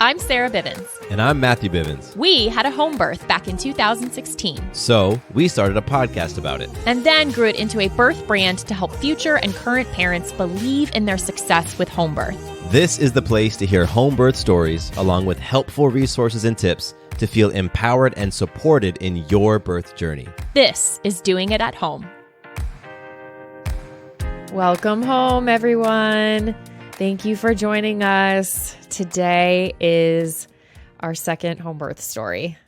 I'm Sarah Bivens. And I'm Matthew Bivens. We had a home birth back in 2016. So we started a podcast about it. And then grew it into a birth brand to help future and current parents believe in their success with home birth. This is the place to hear home birth stories, along with helpful resources and tips to feel empowered and supported in your birth journey. This is Doing It at Home. Welcome home, everyone. Thank you for joining us. Today is our second home birth story.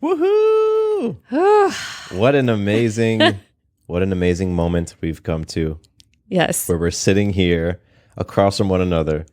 Woohoo! What an amazing moment we've come to. Yes. Where we're sitting here across from one another,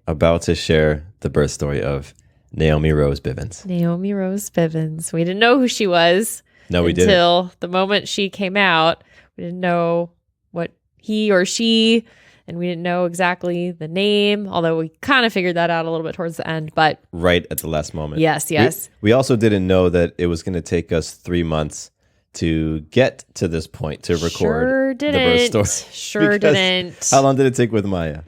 about to share the birth story of Naomi Rose Bivens. Naomi Rose Bivens. We didn't know who she was. No, we didn't. Until the moment she came out. We didn't know what he or she, and we didn't know exactly the name, although we kind of figured that out a little bit towards the end. But right at the last moment. Yes. We also didn't know that it was going to take us 3 months to get to this point to record the birth story. Sure didn't. How long did it take with Maya?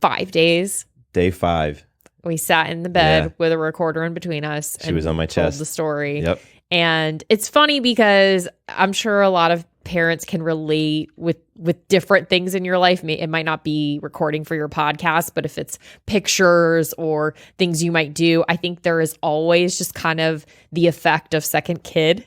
5 days. Day 5. We sat in the bed with a recorder in between us. She was on my chest. Told the story. Yep. And it's funny because I'm sure a lot of parents can relate with different things in your life. It might not be recording for your podcast, but if it's pictures or things you might do, I think there is always just kind of the effect of second kid.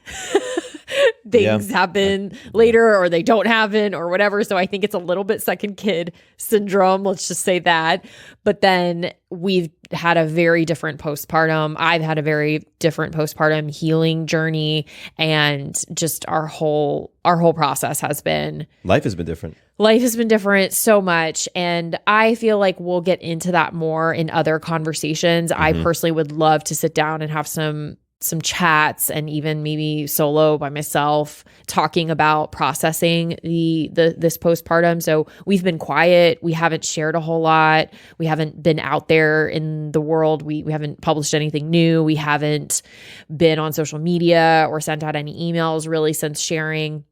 Things happen later or they don't happen or whatever. So I think it's a little bit second kid syndrome. Let's just say that. But then we've had a very different postpartum. I've had a very different postpartum healing journey, and just our whole process has been. Life has been different. Life has been different so much. And I feel like we'll get into that more in other conversations. I personally would love to sit down and have some chats, and even maybe solo by myself, talking about processing this postpartum. So we've been quiet. We haven't shared a whole lot. We haven't been out there in the world. We haven't published anything new. We haven't been on social media or sent out any emails really since sharing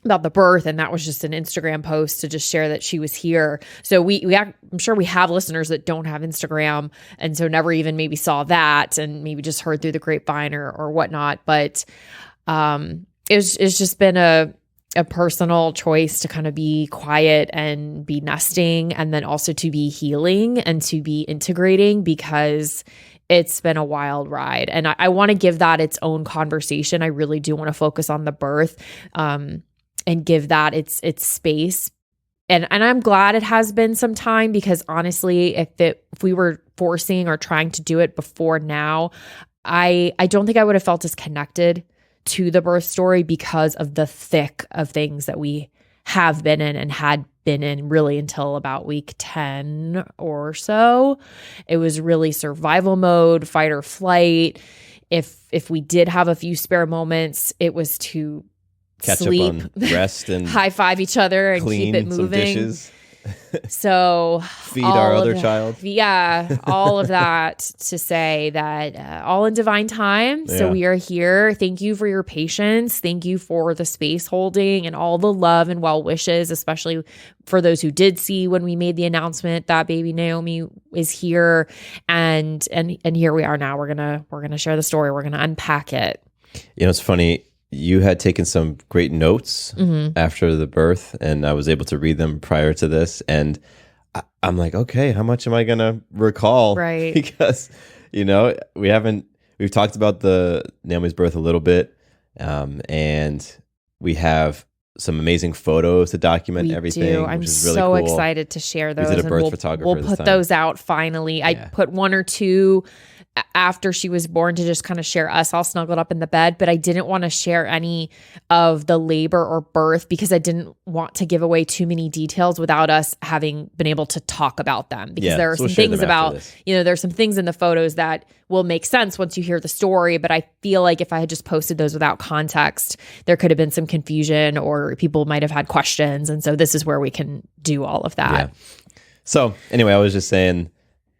about the birth, and that was just an Instagram post to just share that she was here. So I'm sure we have listeners that don't have Instagram, and so never even maybe saw that, and maybe just heard through the grapevine or whatnot. But it's just been a personal choice to kind of be quiet and be nesting, and then also to be healing and to be integrating, because it's been a wild ride. And I want to give that its own conversation. I really do want to focus on the birth, and give that its space. And I'm glad it has been some time, because honestly, if we were forcing or trying to do it before now, I don't think I would have felt as connected to the birth story, because of the thick of things that we have been in and had been in really until about week 10 or so. It was really survival mode, fight or flight. If we did have a few spare moments, it was to sleep, up on rest, and high five each other and keep it moving. Some dishes. So feed our other child. Yeah, all of that to say that all in divine time. Yeah. So we are here. Thank you for your patience. Thank you for the space holding and all the love and well wishes, especially for those who did see when we made the announcement that baby Naomi is here. And here we are now. We're gonna share the story. We're gonna unpack it. You know, it's funny. You had taken some great notes after the birth, and I was able to read them prior to this. And I'm like, okay, how much am I going to recall? Right. Because, we've talked about Naomi's birth a little bit. And we have some amazing photos to document everything. I'm which is really so cool. excited to share those. We did a birth photographer We'll put those out finally. Yeah. I put one or two after she was born to just kind of share us all snuggled up in the bed, but I didn't want to share any of the labor or birth, because I didn't want to give away too many details without us having been able to talk about them, because there are some things there's some things in the photos that will make sense once you hear the story, but I feel like if I had just posted those without context, there could have been some confusion or people might have had questions. And so this is where we can do all of that. Yeah. So anyway, I was just saying,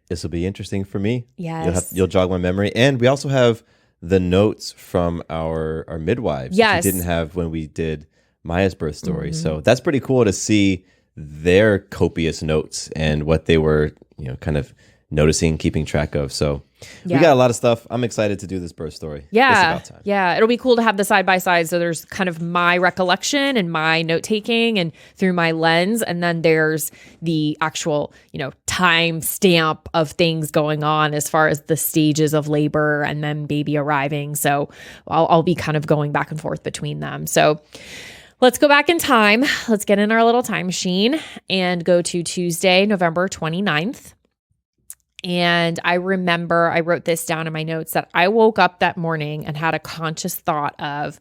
this will be interesting for me. Yes. You'll jog my memory. And we also have the notes from our midwives, yes, which we didn't have when we did Maya's birth story. Mm-hmm. So that's pretty cool to see their copious notes and what they were, kind of noticing, keeping track of. So we got a lot of stuff. I'm excited to do this birth story. Yeah. It's about time. Yeah. It'll be cool to have the side by side. So there's kind of my recollection and my note taking and through my lens. And then there's the actual, time stamp of things going on as far as the stages of labor and then baby arriving. So I'll be kind of going back and forth between them. So let's go back in time. Let's get in our little time machine and go to Tuesday, November 29th. And I remember I wrote this down in my notes that I woke up that morning and had a conscious thought of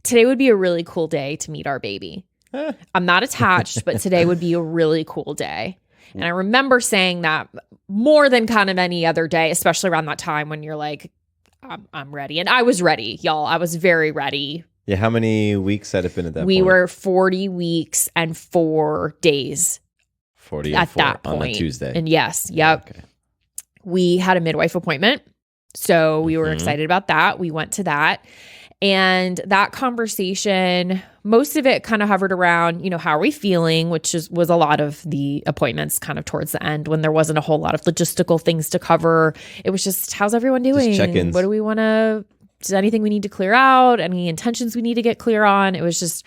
today would be a really cool day to meet our baby. I'm not attached, but today would be a really cool day. And I remember saying that more than kind of any other day, especially around that time when you're like, I'm ready. And I was ready, y'all. I was very ready. Yeah. How many weeks had it been at that point? We were 40 weeks and 4 days 40 at that point. On a Tuesday. And yes. Yep. Okay. We had a midwife appointment. So we were excited about that. We went to that. And that conversation, most of it kind of hovered around, how are we feeling, which was a lot of the appointments kind of towards the end when there wasn't a whole lot of logistical things to cover. It was just, how's everyone doing? Just check-ins. What do we want to, is anything we need to clear out? Any intentions we need to get clear on? It was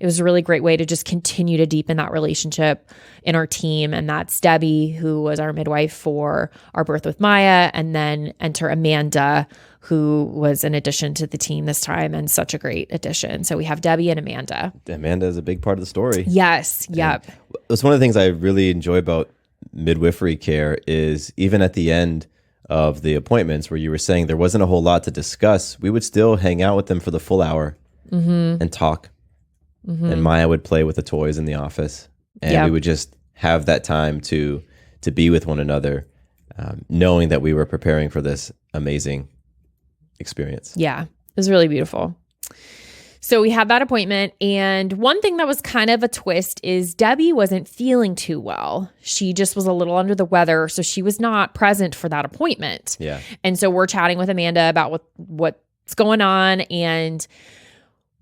a really great way to just continue to deepen that relationship in our team. And that's Debbie, who was our midwife for our birth with Maya, and then enter Amanda, who was an addition to the team this time and such a great addition. So we have Debbie and Amanda. Amanda is a big part of the story. Yes. Yep. And it's one of the things I really enjoy about midwifery care is even at the end of the appointments where you were saying there wasn't a whole lot to discuss, we would still hang out with them for the full hour and talk. And Maya would play with the toys in the office, and we would just have that time to be with one another, knowing that we were preparing for this amazing experience. Yeah, it was really beautiful. So we had that appointment, and one thing that was kind of a twist is Debbie wasn't feeling too well. She just was a little under the weather, so she was not present for that appointment. Yeah. And so we're chatting with Amanda about what's going on, and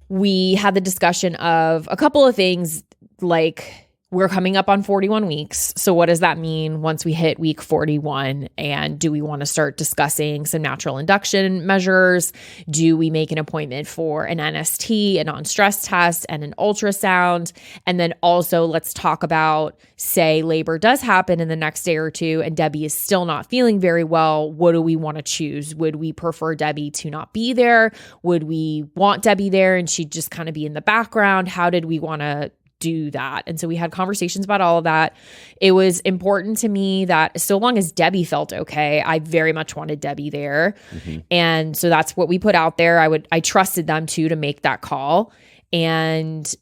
we had the discussion of a couple of things like we're coming up on 41 weeks. So what does that mean once we hit week 41? And do we want to start discussing some natural induction measures? Do we make an appointment for an NST, a non-stress test, and an ultrasound? And then also let's talk about, say labor does happen in the next day or two and Debbie is still not feeling very well. What do we want to choose? Would we prefer Debbie to not be there? Would we want Debbie there and she'd just kind of be in the background? How did we want to do that? And so we had conversations about all of that. It was important to me that so long as Debbie felt okay, I very much wanted Debbie there. And so that's what we put out there. I trusted them too to make that call. And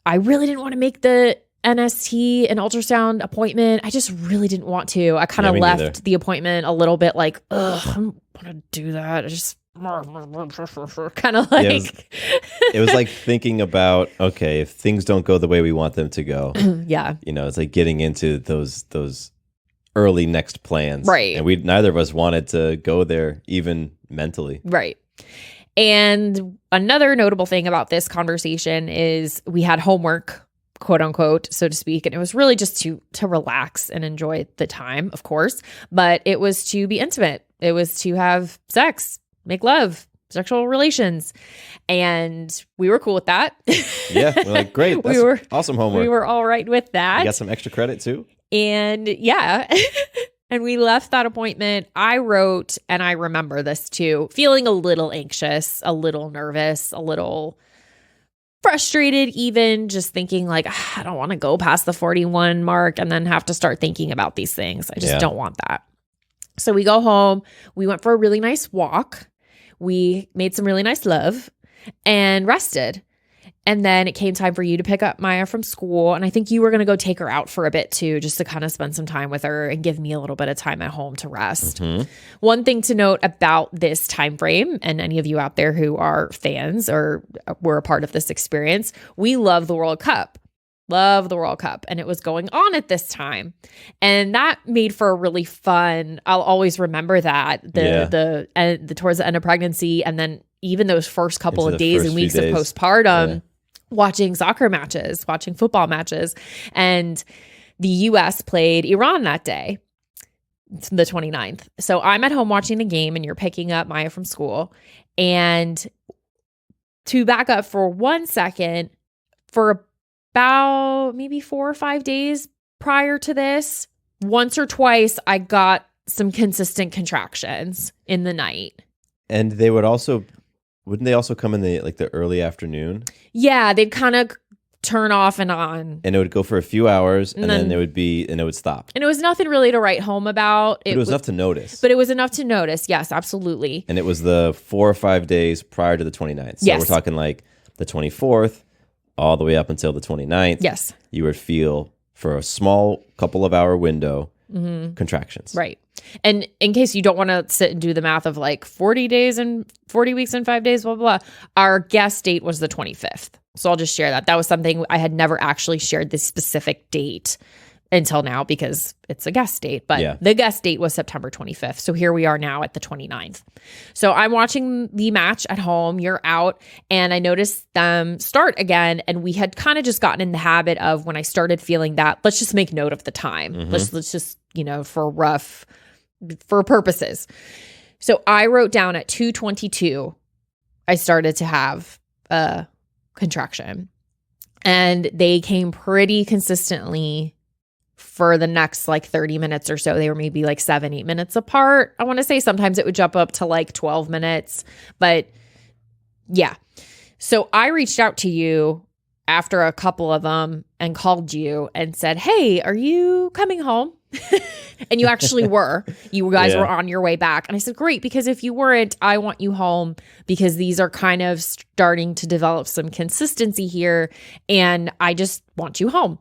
I really didn't want to make the NST and ultrasound appointment. I just really didn't want to. I kind of left the appointment a little bit like, ugh, I don't want to do that. I just kind of like it was like thinking about, okay, if things don't go the way we want them to go, it's like getting into those early next plans, right? And neither of us wanted to go there even mentally, right? And another notable thing about this conversation is we had homework, quote unquote, so to speak. And it was really just to relax and enjoy the time, of course, but it was to be intimate. It was to have sex, make love, sexual relations. And we were cool with that. Yeah. We're like, great. That's awesome homework. We were all right with that. You got some extra credit too? And yeah. And we left that appointment. I wrote, and I remember this too, feeling a little anxious, a little nervous, a little frustrated, even just thinking like, I don't want to go past the 41 mark and then have to start thinking about these things. I just don't want that. So we go home. We went for a really nice walk. We made some really nice love and rested. And then it came time for you to pick up Maya from school. And I think you were going to go take her out for a bit too, just to kind of spend some time with her and give me a little bit of time at home to rest. One thing to note about this time frame, and any of you out there who are fans or were a part of this experience, we love the World Cup. Love the World Cup. And it was going on at this time. And that made for a really fun, I'll always remember that, the towards the end of pregnancy, and then even those first couple of days and weeks of postpartum, watching soccer matches, watching football matches. And the US played Iran that day. the 29th. So I'm at home watching the game and you're picking up Maya from school. And to back up for 1 second, for about maybe 4 or 5 days prior to this, once or twice I got some consistent contractions in the night. And they wouldn't they also come in the early afternoon? Yeah, they'd kind of turn off and on. And it would go for a few hours and then it would stop. And it was nothing really to write home about. It was enough to notice. But it was enough to notice. Yes, absolutely. And it was the 4 or 5 days prior to the 29th. So we're talking like the 24th all the way up until the 29th. Yes. You would feel for a small couple of hour window contractions. Right. And in case you don't want to sit and do the math of like 40 days and 40 weeks and 5 days, blah, blah, blah, our guest date was the 25th. So I'll just share that. That was something I had never actually shared this specific date until now because it's a guest date. But the guest date was September 25th. So here we are now at the 29th. So I'm watching the match at home. You're out. And I noticed them start again. And we had kind of just gotten in the habit of when I started feeling that, let's just make note of the time. Let's just, for purposes. So I wrote down at 2:22, I started to have a contraction. And they came pretty consistently for the next like 30 minutes or so. They were maybe like 7-8 minutes apart. I want to say sometimes it would jump up to like 12 minutes. But yeah. So I reached out to you after a couple of them and called you and said, hey, are you coming home? And you actually were. You guys were on your way back. And I said, great, because if you weren't, I want you home because these are kind of starting to develop some consistency here. And I just want you home.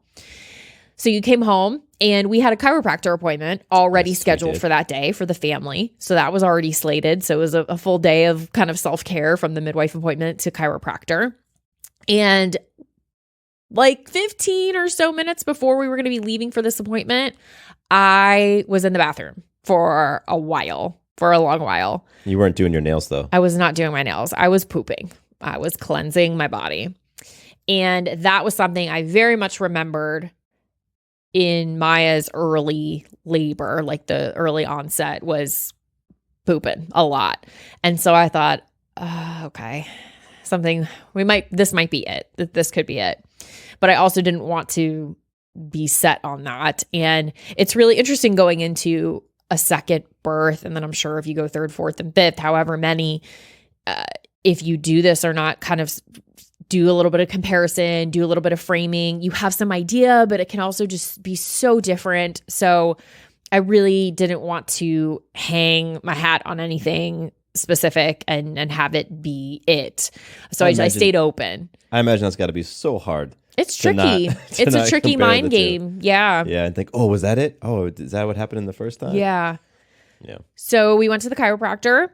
So you came home and we had a chiropractor appointment already scheduled for that day for the family. So that was already slated. So it was a full day of kind of self-care from the midwife appointment to chiropractor. And like 15 or so minutes before we were going to be leaving for this appointment, I was in the bathroom for a long while. You weren't doing your nails though. I was not doing my nails. I was pooping. I was cleansing my body. And that was something I very much remembered in Maya's early labor, like the early onset, was pooping a lot. And so I thought, okay, this might be it. This could be it. But I also didn't want to be set on that. And it's really interesting going into a second birth. And then I'm sure if you go third, fourth, and fifth, however many, if you do this or not, kind of do a little bit of comparison, do a little bit of framing. You have some idea, but it can also just be so different. So I really didn't want to hang my hat on anything specific and have it be it. So I stayed open. I imagine that's got to be so hard. It's tricky. It's a tricky mind game. Yeah. Yeah. And think, oh, was that it? Oh, is that what happened in the first time? Yeah. Yeah. So we went to the chiropractor.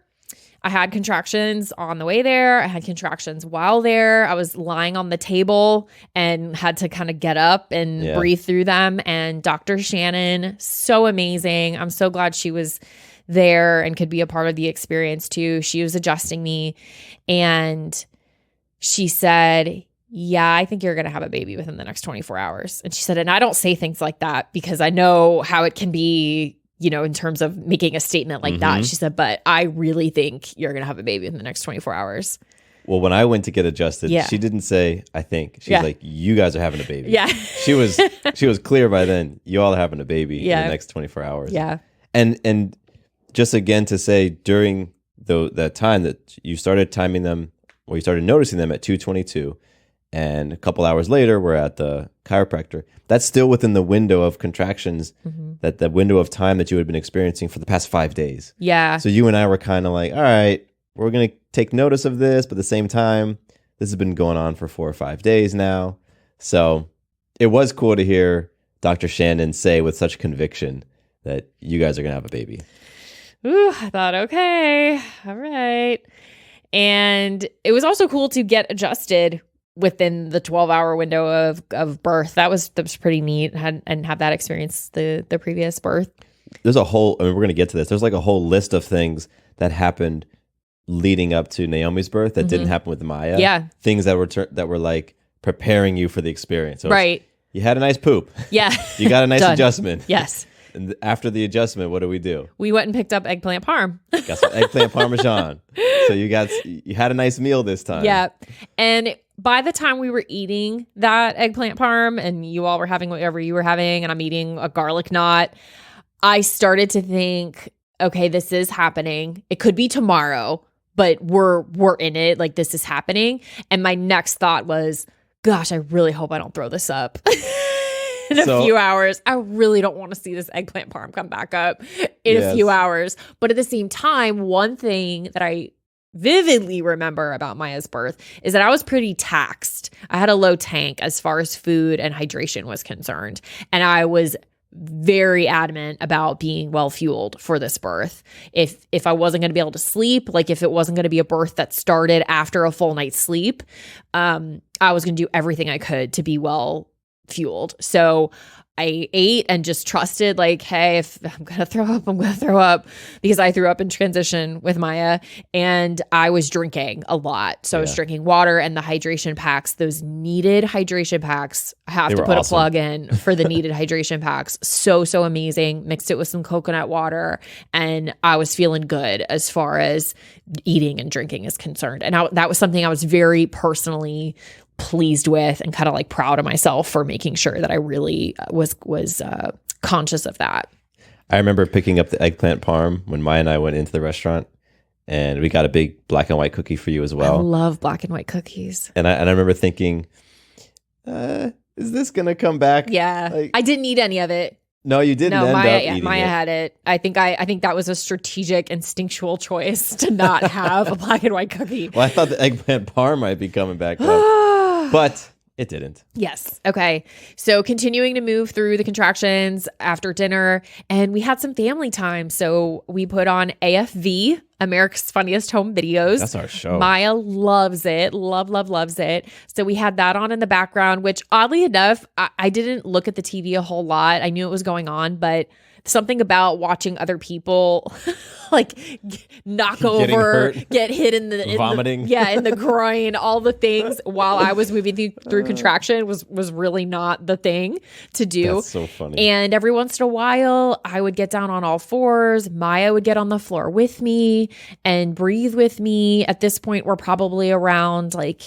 I had contractions on the way there. I had contractions while there. I was lying on the table and had to kind of get up and breathe through them. And Dr. Shannon, so amazing. I'm so glad she was there and could be a part of the experience too. She was adjusting me and she said, yeah, I think you're going to have a baby within the next 24 hours. And she said, and I don't say things like that because I know how it can be, in terms of making a statement like that. She said, but I really think you're going to have a baby in the next 24 hours. Well, when I went to get adjusted, she didn't say, I think. She was like, you guys are having a baby. Yeah. She was clear by then, you all are having a baby in the next 24 hours. Yeah. And just again to say during that time that you started timing them, or you started noticing them at 2:22, and a couple hours later we're at the chiropractor. That's still within the window of contractions, that the window of time that you had been experiencing for the past 5 days. Yeah. So you and I were kind of like, all right, we're going to take notice of this, but at the same time, this has been going on for 4 or 5 days now. So it was cool to hear Dr. Shannon say with such conviction that you guys are going to have a baby. Ooh, I thought, okay, all right. And it was also cool to get adjusted within the 12-hour window of birth. That was pretty neat, and have that experience the previous birth. There's a whole, we're going to get to this. There's like a whole list of things that happened leading up to Naomi's birth that didn't happen with Maya. Yeah. Things that were like preparing you for the experience. So right. You had a nice poop. Yeah. You got a nice adjustment. Yes. And after the adjustment, what do? We went and picked up eggplant parm. Got some eggplant parmesan. So you had a nice meal this time. Yeah. And by the time we were eating that eggplant parm and you all were having whatever you were having and I'm eating a garlic knot, I started to think, okay, this is happening. It could be tomorrow, but we're in it. Like, this is happening. And my next thought was, gosh, I really hope I don't throw this up in a few hours. I really don't want to see this eggplant parm come back up in a few hours. But at the same time, one thing that I vividly remember about Maya's birth is that I was pretty taxed. I had a low tank as far as food and hydration was concerned. And I was very adamant about being well fueled for this birth. If I wasn't going to be able to sleep, like if it wasn't going to be a birth that started after a full night's sleep, I was going to do everything I could to be well fueled. So I ate and just trusted, like, hey, if I'm going to throw up, I'm going to throw up, because I threw up in transition with Maya and I was drinking a lot. So I was drinking water and the hydration packs, those needed hydration packs. I have to put a plug in for the needed hydration packs. So amazing. Mixed it with some coconut water and I was feeling good as far as eating and drinking is concerned. And that was something I was very personally pleased with and kind of like proud of myself for making sure that I really was conscious of that. I remember picking up the eggplant parm when Maya and I went into the restaurant, and we got a big black and white cookie for you as well. I love black and white cookies. And I remember thinking, is this gonna come back? Yeah, like, I didn't eat any of it. No, you didn't. No, Maya had it. I think that was a strategic, instinctual choice to not have a black and white cookie. Well, I thought the eggplant parm might be coming back up. But it didn't. Yes. Okay. So continuing to move through the contractions after dinner, and we had some family time. So we put on AFV, America's Funniest Home Videos. That's our show. Maya loves it. Loves it. So we had that on in the background, which oddly enough, I didn't look at the TV a whole lot. I knew it was going on, but something about watching other people like knock over, get hit in the vomiting, in the groin, all the things while I was moving through contraction was really not the thing to do. That's so funny. And every once in a while, I would get down on all fours. Maya would get on the floor with me and breathe with me. At this point, we're probably around like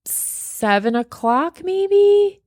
7 o'clock, maybe.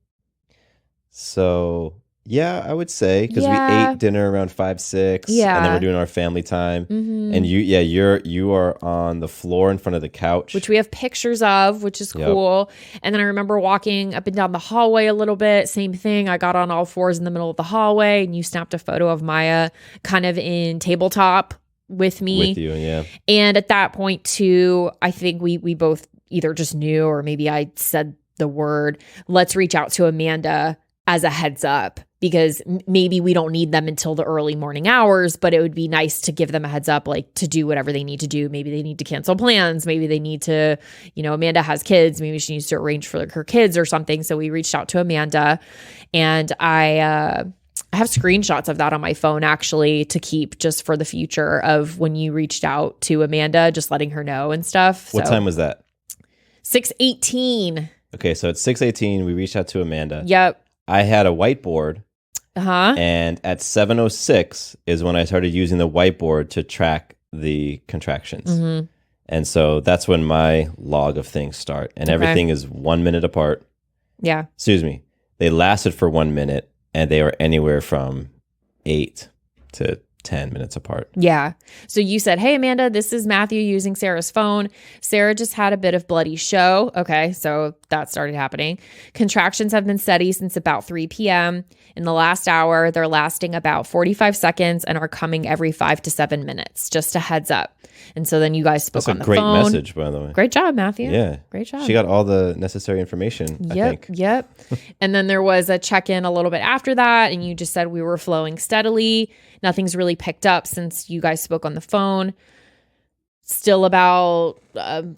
So. Yeah, I would say, because we ate dinner around 5, 6, and then we're doing our family time. Mm-hmm. And you are on the floor in front of the couch, which we have pictures of, which is cool. And then I remember walking up and down the hallway a little bit. Same thing. I got on all fours in the middle of the hallway, and you snapped a photo of Maya kind of in tabletop with me. With you, yeah. And at that point too, I think we both either just knew, or maybe I said the word, let's reach out to Amanda as a heads up, because maybe we don't need them until the early morning hours, but it would be nice to give them a heads up, like to do whatever they need to do. Maybe they need to cancel plans. Maybe they need to, Amanda has kids. Maybe she needs to arrange for her kids or something. So we reached out to Amanda, and I have screenshots of that on my phone actually to keep just for the future of when you reached out to Amanda, just letting her know and stuff. What time was that? 6:18. Okay. So at 6:18, we reached out to Amanda. Yep. I had a whiteboard, and at 7:06 is when I started using the whiteboard to track the contractions. Mm-hmm. And so that's when my log of things start, and everything is 1 minute apart. Yeah. Excuse me. They lasted for 1 minute, and they were anywhere from 8 to 10 minutes apart. Yeah. So you said, hey, Amanda, this is Matthew using Sarah's phone. Sarah just had a bit of bloody show. Okay. So that started happening. Contractions have been steady since about 3 p.m. In the last hour, they're lasting about 45 seconds and are coming every 5 to 7 minutes. Just a heads up. And so then you guys spoke on the phone. That's a great message, by the way. Great job, Matthew. Yeah. Great job. She got all the necessary information, I think. Yep. And then there was a check-in a little bit after that, and you just said we were flowing steadily. Nothing's really picked up since you guys spoke on the phone. Still about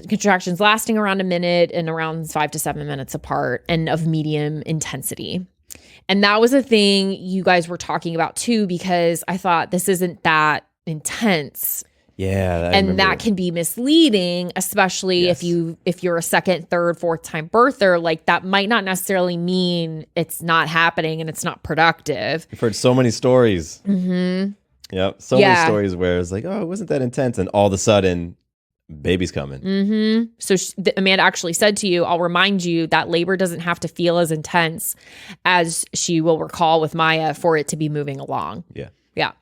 contractions lasting around a minute and around 5 to 7 minutes apart, and of medium intensity. And that was a thing you guys were talking about too, because I thought this isn't that intense. And that can be misleading, especially if you're a second, third, fourth time birther. Like that might not necessarily mean it's not happening and it's not productive. I've heard so many stories. Mm-hmm. Yep. So many stories where it's like, oh, it wasn't that intense. And all of a sudden, baby's coming. Mm-hmm. So Amanda actually said to you, I'll remind you that labor doesn't have to feel as intense as she will recall with Maya for it to be moving along. Yeah. Yeah.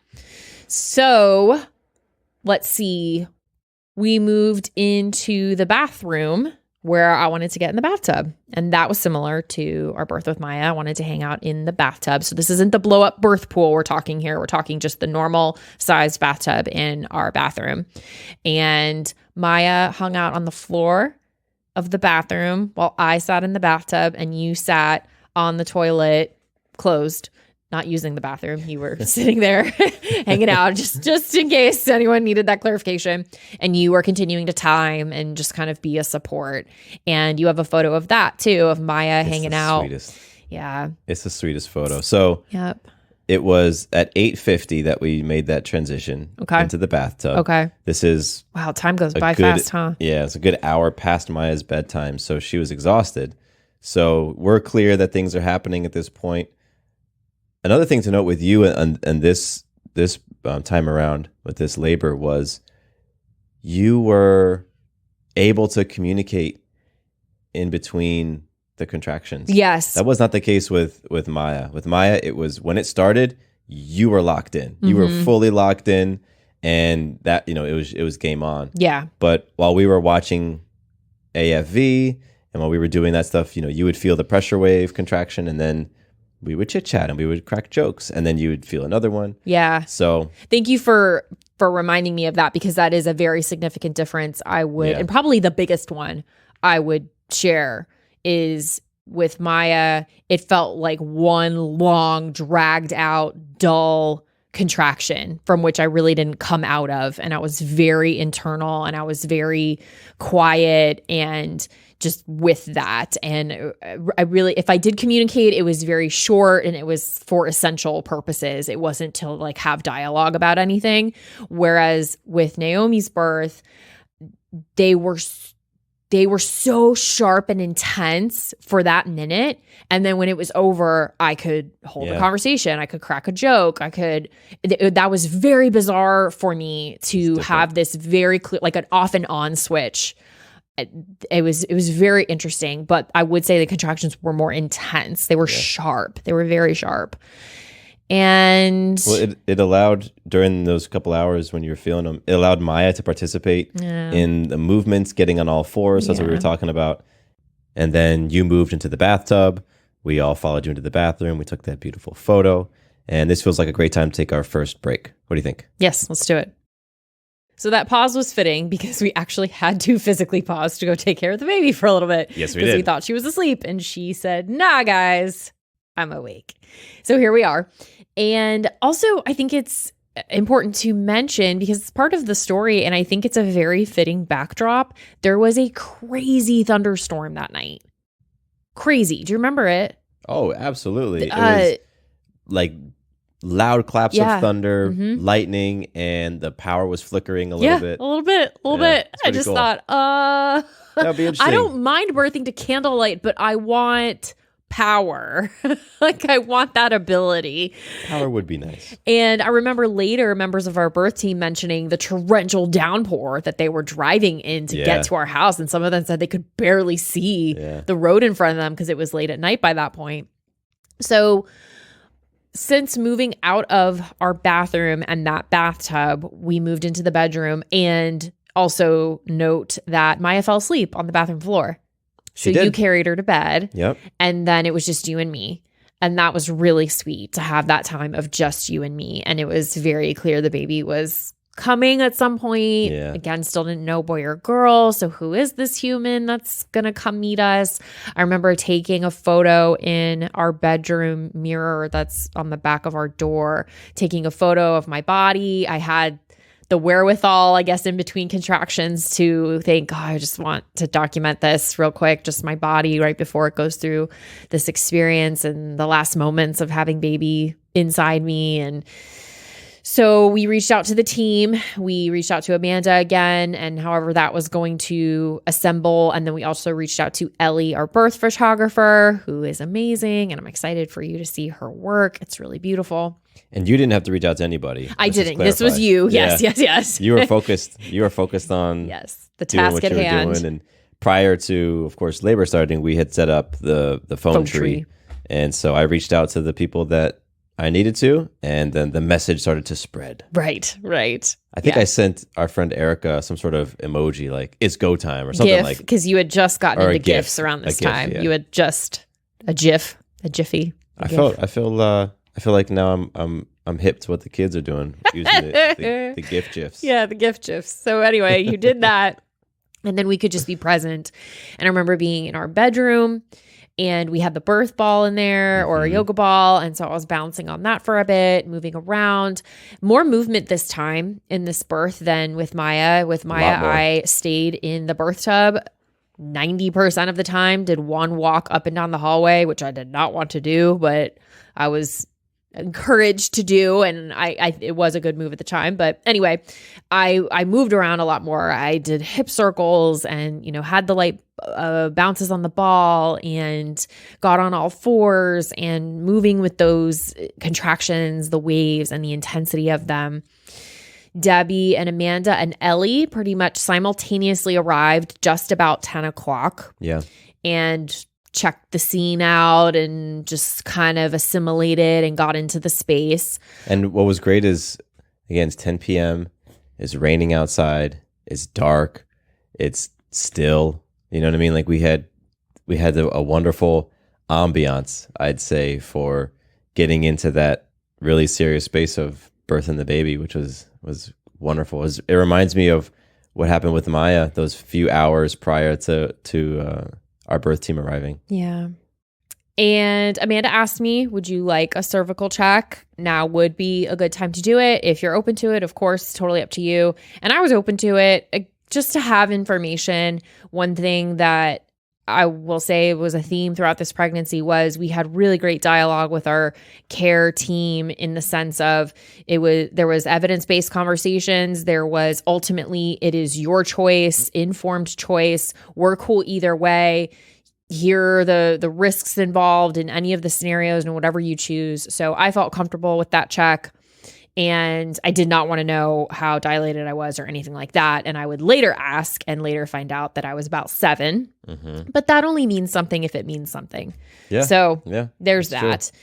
So let's see. We moved into the bathroom where I wanted to get in the bathtub. And that was similar to our birth with Maya. I wanted to hang out in the bathtub. So this isn't the blow up birth pool we're talking here. We're talking just the normal sized bathtub in our bathroom. And Maya hung out on the floor of the bathroom while I sat in the bathtub and you sat on the toilet closed. Not using the bathroom. You were sitting there hanging out just in case anyone needed that clarification. And you were continuing to time and just kind of be a support. And you have a photo of that too, of Maya hanging out. Sweetest. Yeah. It's the sweetest photo. So it was at 8:50 that we made that transition into the bathtub. Okay. This is wow, time goes by fast, huh? Yeah, it's a good hour past Maya's bedtime. So she was exhausted. So we're clear that things are happening at this point. Another thing to note with you and this time around with this labor was you were able to communicate in between the contractions. Yes. That was not the case with Maya. With Maya, it was when it started, you were locked in. You were fully locked in, and that, it was game on. Yeah. But while we were watching AFV and while we were doing that stuff, you would feel the pressure wave contraction, and then we would chit chat and we would crack jokes, and then you would feel another one. Yeah. So thank you for reminding me of that, because that is a very significant difference. And probably the biggest one I would share is with Maya. It felt like one long, dragged out, dull contraction from which I really didn't come out of. And I was very internal and I was very quiet and just with that. And I really, if I did communicate, it was very short and it was for essential purposes. It wasn't to like have dialogue about anything. Whereas with Naomi's birth, they were so sharp and intense for that minute. And then when it was over, I could hold a conversation. I could crack a joke. That was very bizarre for me to have this very clear, like an off and on switch. It was very interesting, but I would say the contractions were more intense. They were sharp. They were very sharp. And it allowed, during those couple hours when you were feeling them, it allowed Maya to participate in the movements, getting on all fours. That's what we were talking about. And then you moved into the bathtub. We all followed you into the bathroom. We took that beautiful photo. And this feels like a great time to take our first break. What do you think? Yes, let's do it. So that pause was fitting because we actually had to physically pause to go take care of the baby for a little bit. Yes, we did. Because we thought she was asleep and she said, nah, guys, I'm awake. So here we are. And also, I think it's important to mention, because it's part of the story and I think it's a very fitting backdrop. There was a crazy thunderstorm that night. Crazy. Do you remember it? Oh, absolutely. It was like loud claps of thunder, lightning, and the power was flickering a little bit. A little bit. I just thought, that'd be interesting. I don't mind birthing to candlelight, but I want power. Like I want that ability. Power would be nice. And I remember later members of our birth team mentioning the torrential downpour that they were driving in to get to our house. And some of them said they could barely see the road in front of them because it was late at night by that point. So since moving out of our bathroom and that bathtub, we moved into the bedroom. And also note that Maya fell asleep on the bathroom floor. So you carried her to bed. Yep. And then it was just you and me. And that was really sweet to have that time of just you and me. And it was very clear the baby was coming at some point. Yeah. Again, still didn't know boy or girl. So who is this human that's going to come meet us? I remember taking a photo in our bedroom mirror that's on the back of our door, taking a photo of my body. I had the wherewithal, I guess, in between contractions to think, I just want to document this real quick, just my body right before it goes through this experience and the last moments of having baby inside me. And So we reached out to the team. We reached out to Amanda again, and however that was going to assemble. And then we also reached out to Ellie, our birth photographer, who is amazing. And I'm excited for you to see her work. It's really beautiful. And you didn't have to reach out to anybody. I didn't. This was you. Yes, yeah. yes. You were focused. You were focused on the task at hand. And prior to, of course, labor starting, we had set up the foam tree. And so I reached out to the people that I needed to, and then the message started to spread. Right. I think I sent our friend Erica some sort of emoji, like it's go time or something like. Because you had just gotten into GIFs around this time. You had just a jiffy. I feel like now I'm hip to what the kids are doing using the GIF GIFs. Yeah, the GIF GIFs. So anyway, you did that, and then we could just be present. And I remember being in our bedroom. And we had the birth ball in there or a yoga ball. And so I was bouncing on that for a bit, moving around. More movement this time in this birth than with Maya. With Maya, I stayed in the birth tub 90% of the time, did one walk up and down the hallway, which I did not want to do, but I was encouraged to do, and I it was a good move at the time. But anyway, I moved around a lot more. I did hip circles and had the light bounces on the ball and got on all fours and moving with those contractions, the waves and the intensity of them. Debbie and Amanda and Ellie pretty much simultaneously arrived just about 10 o'clock. Yeah. And checked the scene out and just kind of assimilated and got into the space. And what was great is, again, it's 10 p.m. It's raining outside. It's dark. It's still. You know what I mean? Like we had a wonderful ambiance, I'd say, for getting into that really serious space of birthing the baby, which was wonderful. It reminds me of what happened with Maya those few hours prior to our birth team arriving. Yeah. And Amanda asked me, would you like a cervical check? Now would be a good time to do it. If you're open to it, of course, totally up to you. And I was open to it just to have information. One thing that I will say was a theme throughout this pregnancy was we had really great dialogue with our care team in the sense of there was evidence-based conversations. There was ultimately, it is your choice, informed choice. We're cool either way. Here are the risks involved in any of the scenarios and whatever you choose. So I felt comfortable with that check. And I did not want to know how dilated I was or anything like that. And I would later ask and later find out that I was about 7. Mm-hmm. But that only means something if it means something. Yeah. So there's that. True.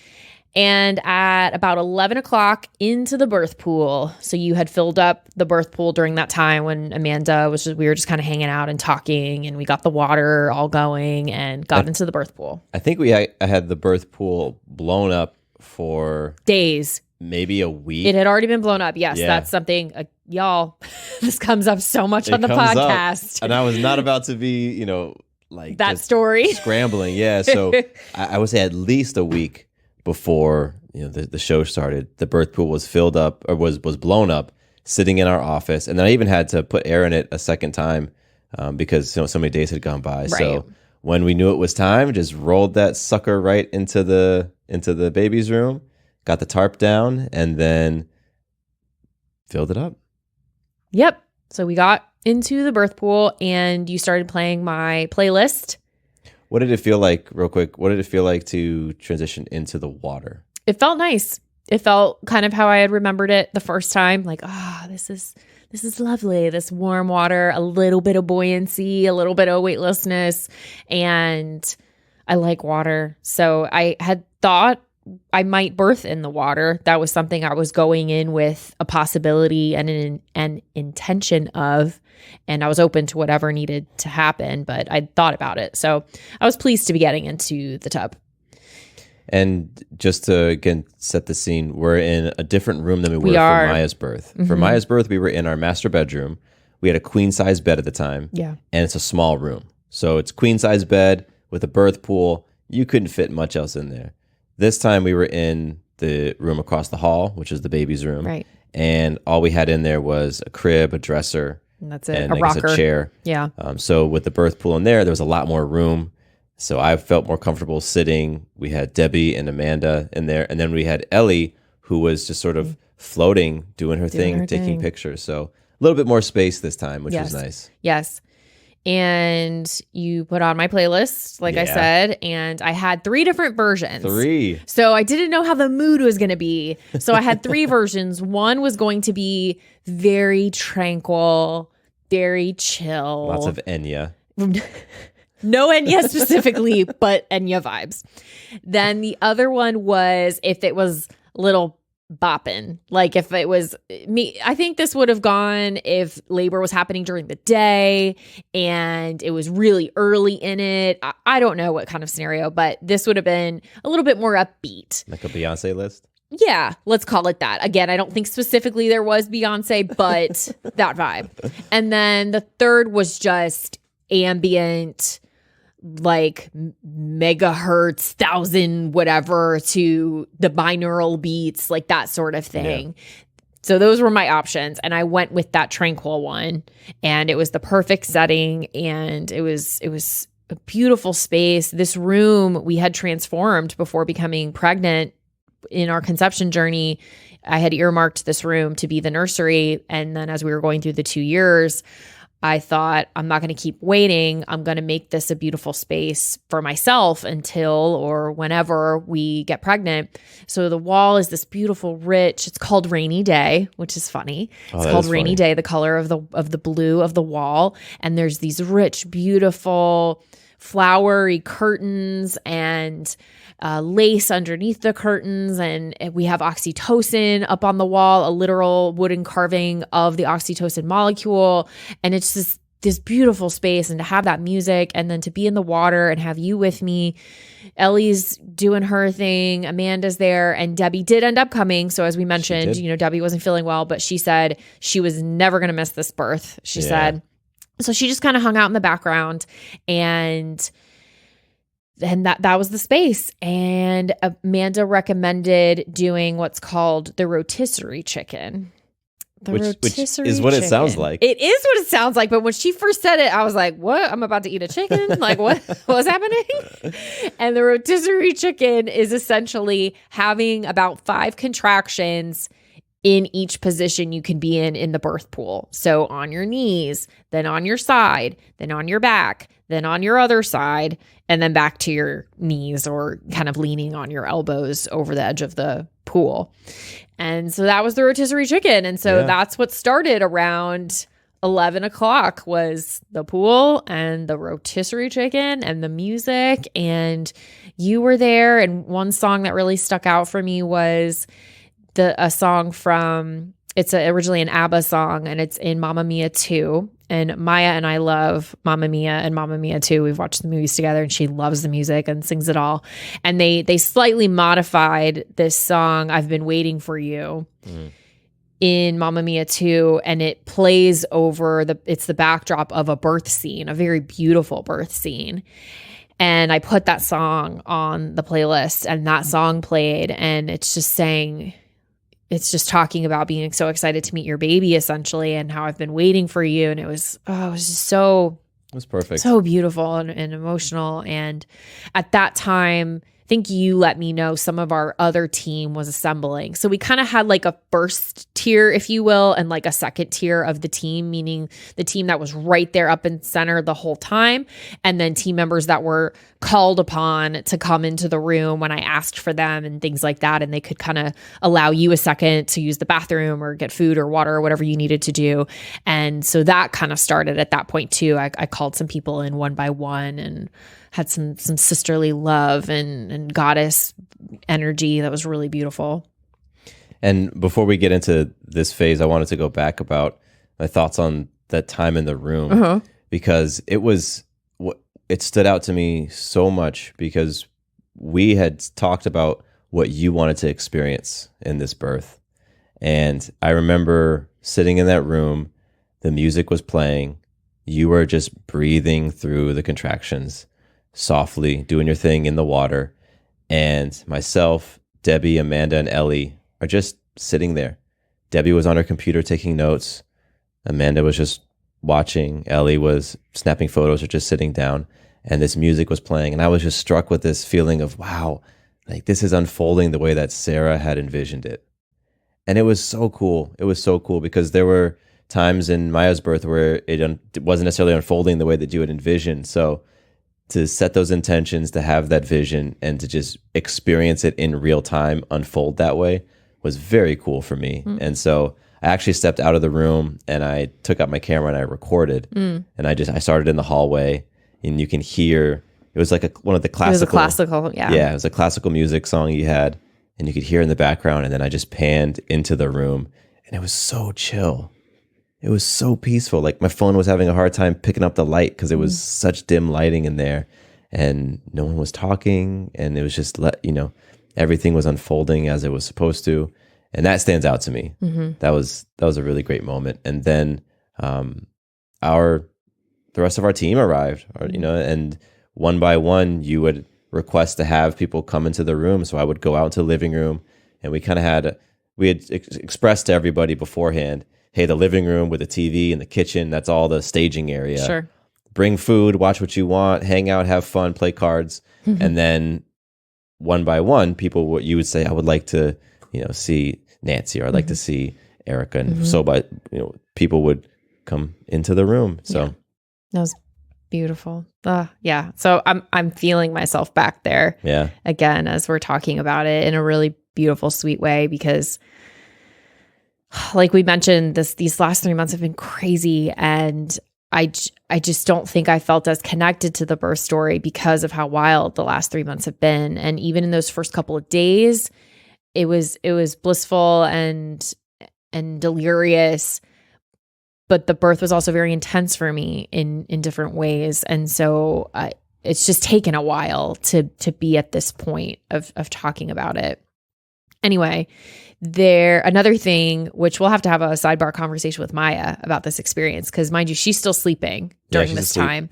And at about 11 o'clock into the birth pool. So you had filled up the birth pool during that time when Amanda we were just kind of hanging out and talking, and we got the water all going and got into the birth pool. I think I had the birth pool blown up for days. Maybe a week. It had already been blown up. Yes, that's something, y'all, this comes up so much on the podcast. And I was not about to be, like that story. Scrambling. Yeah. So I would say at least a week before, the show started, the birth pool was filled up or was blown up, sitting in our office. And then I even had to put air in it a second time because so many days had gone by. Right. So when we knew it was time, just rolled that sucker right into the baby's room. Got the tarp down and then filled it up. Yep. So we got into the birth pool and you started playing my playlist. What did it feel like, real quick? What did it feel like to transition into the water? It felt nice. It felt kind of how I had remembered it the first time. Like, this is lovely. This warm water, a little bit of buoyancy, a little bit of weightlessness. And I like water. So I had thought I might birth in the water. That was something I was going in with a possibility and an intention of, and I was open to whatever needed to happen, but I'd thought about it. So I was pleased to be getting into the tub. And just to, again, set the scene, we're in a different room than we were for Maya's birth. Mm-hmm. For Maya's birth, we were in our master bedroom. We had a queen-size bed at the time. Yeah. And it's a small room. So it's queen-size bed with a birth pool. You couldn't fit much else in there. This time we were in the room across the hall, which is the baby's room. Right. And all we had in there was a crib, a dresser. And that's it. And a rocker. A chair. Yeah. So with the birth pool in there was a lot more room. So I felt more comfortable sitting. We had Debbie and Amanda in there. And then we had Ellie, who was just sort of floating, doing her thing, taking pictures. So a little bit more space this time, which was nice. Yes. And you put on my playlist, like I said, and I had 3 different versions. 3. So I didn't know how the mood was going to be. So I had 3 versions. One was going to be very tranquil, very chill. Lots of Enya. No Enya specifically, but Enya vibes. Then the other one was if it was a little bopping, like if it was me. I think this would have gone if labor was happening during the day and it was really early in it. I don't know what kind of scenario, but this would have been a little bit more upbeat. Like a Beyonce list? Yeah, let's call it that. Again, I don't think specifically there was Beyonce, but that vibe. And then the third was just ambient, like megahertz, 1,000 whatever to the binaural beats, like that sort of thing. Yeah. So those were my options, and I went with that tranquil one, and it was the perfect setting, and it was a beautiful space. This room we had transformed before becoming pregnant in our conception journey. I had earmarked this room to be the nursery, and then as we were going through the 2 years, I thought, I'm not going to keep waiting. I'm going to make this a beautiful space for myself until or whenever we get pregnant. So the wall is this beautiful, rich, it's called Rainy Day, which is funny. It's called Rainy Day, the color of the blue of the wall. And there's these rich, beautiful, flowery curtains and lace underneath the curtains, and we have oxytocin up on the wall, a literal wooden carving of the oxytocin molecule, and it's this beautiful space. And to have that music, and then to be in the water and have you with me. Ellie's doing her thing, Amanda's there, and Debbie did end up coming. So as we mentioned, Debbie wasn't feeling well, but she said she was never going to miss this birth. She said, so she just kind of hung out in the background, and that was the space. And Amanda recommended doing what's called the rotisserie chicken. Which is what it sounds like. It is what it sounds like. But when she first said it, I was like, what? I'm about to eat a chicken? Like, what's happening? And the rotisserie chicken is essentially having about 5 contractions in each position you can be in the birth pool. So on your knees, then on your side, then on your back, then on your other side, and then back to your knees or kind of leaning on your elbows over the edge of the pool. And so that was the rotisserie chicken. And so that's what started around 11 o'clock was the pool and the rotisserie chicken and the music. And you were there. And one song that really stuck out for me was a song from, it's originally an ABBA song, and it's in Mamma Mia 2. And Maya and I love Mamma Mia and Mamma Mia 2. We've watched the movies together, and she loves the music and sings it all. And they slightly modified this song, I've Been Waiting for You, in Mamma Mia 2, and it plays over it's the backdrop of a birth scene, a very beautiful birth scene. And I put that song on the playlist, and that song played, and it's just talking about being so excited to meet your baby, essentially, and how I've been waiting for you. And it was just so, it was perfect, so beautiful and emotional. And at that time, I think you let me know some of our other team was assembling. So we kind of had like a first tier, if you will, and like a second tier of the team, meaning the team that was right there up in center the whole time. And then team members that were called upon to come into the room when I asked for them and things like that. And they could kind of allow you a second to use the bathroom or get food or water or whatever you needed to do. And so that kind of started at that point too. I called some people in one by one and had some sisterly love and goddess energy that was really beautiful. And before we get into this phase, I wanted to go back about my thoughts on that time in the room, because it stood out to me so much, because we had talked about what you wanted to experience in this birth. And I remember sitting in that room, the music was playing, you were just breathing through the contractions, softly doing your thing in the water. And myself, Debbie, Amanda, and Ellie are just sitting there. Debbie was on her computer taking notes. Amanda was just watching. Ellie was snapping photos or just sitting down. And this music was playing. And I was just struck with this feeling of, wow, like this is unfolding the way that Sarah had envisioned it. And it was so cool. It was so cool because there were times in Maya's birth where it wasn't necessarily unfolding the way that you had envisioned. So to set those intentions, to have that vision, and to just experience it in real time unfold that way was very cool for me. And so I actually stepped out of the room and I took out my camera and I recorded. And I started in the hallway, and you can hear, it was like one of the classical. It was a classical, yeah. Yeah, it was a classical music song you had, and you could hear in the background. And then I just panned into the room, and it was so chill. It was so peaceful. Like my phone was having a hard time picking up the light because it was such dim lighting in there, and no one was talking, and it was just everything was unfolding as it was supposed to, and that stands out to me. That was a really great moment. And then the rest of our team arrived, and one by one you would request to have people come into the room. So I would go out to the living room, and we had expressed to everybody beforehand, hey, the living room with the TV and the kitchen, that's all the staging area. Sure. Bring food, watch what you want, hang out, have fun, play cards. And then one by one, you would say, I would like to, see Nancy, or I'd like to see Erica. And so people would come into the room. So that was beautiful. Yeah. So I'm feeling myself back there. Yeah. Again, as we're talking about it in a really beautiful, sweet way, because like we mentioned, these last 3 months have been crazy, and I just don't think I felt as connected to the birth story because of how wild the last 3 months have been. And even in those first couple of days, it was blissful and delirious, but the birth was also very intense for me in different ways. And so it's just taken a while to be at this point of talking about it. Anyway, another thing, which we'll have to have a sidebar conversation with Maya about this experience, because mind you, she's still sleeping during this time.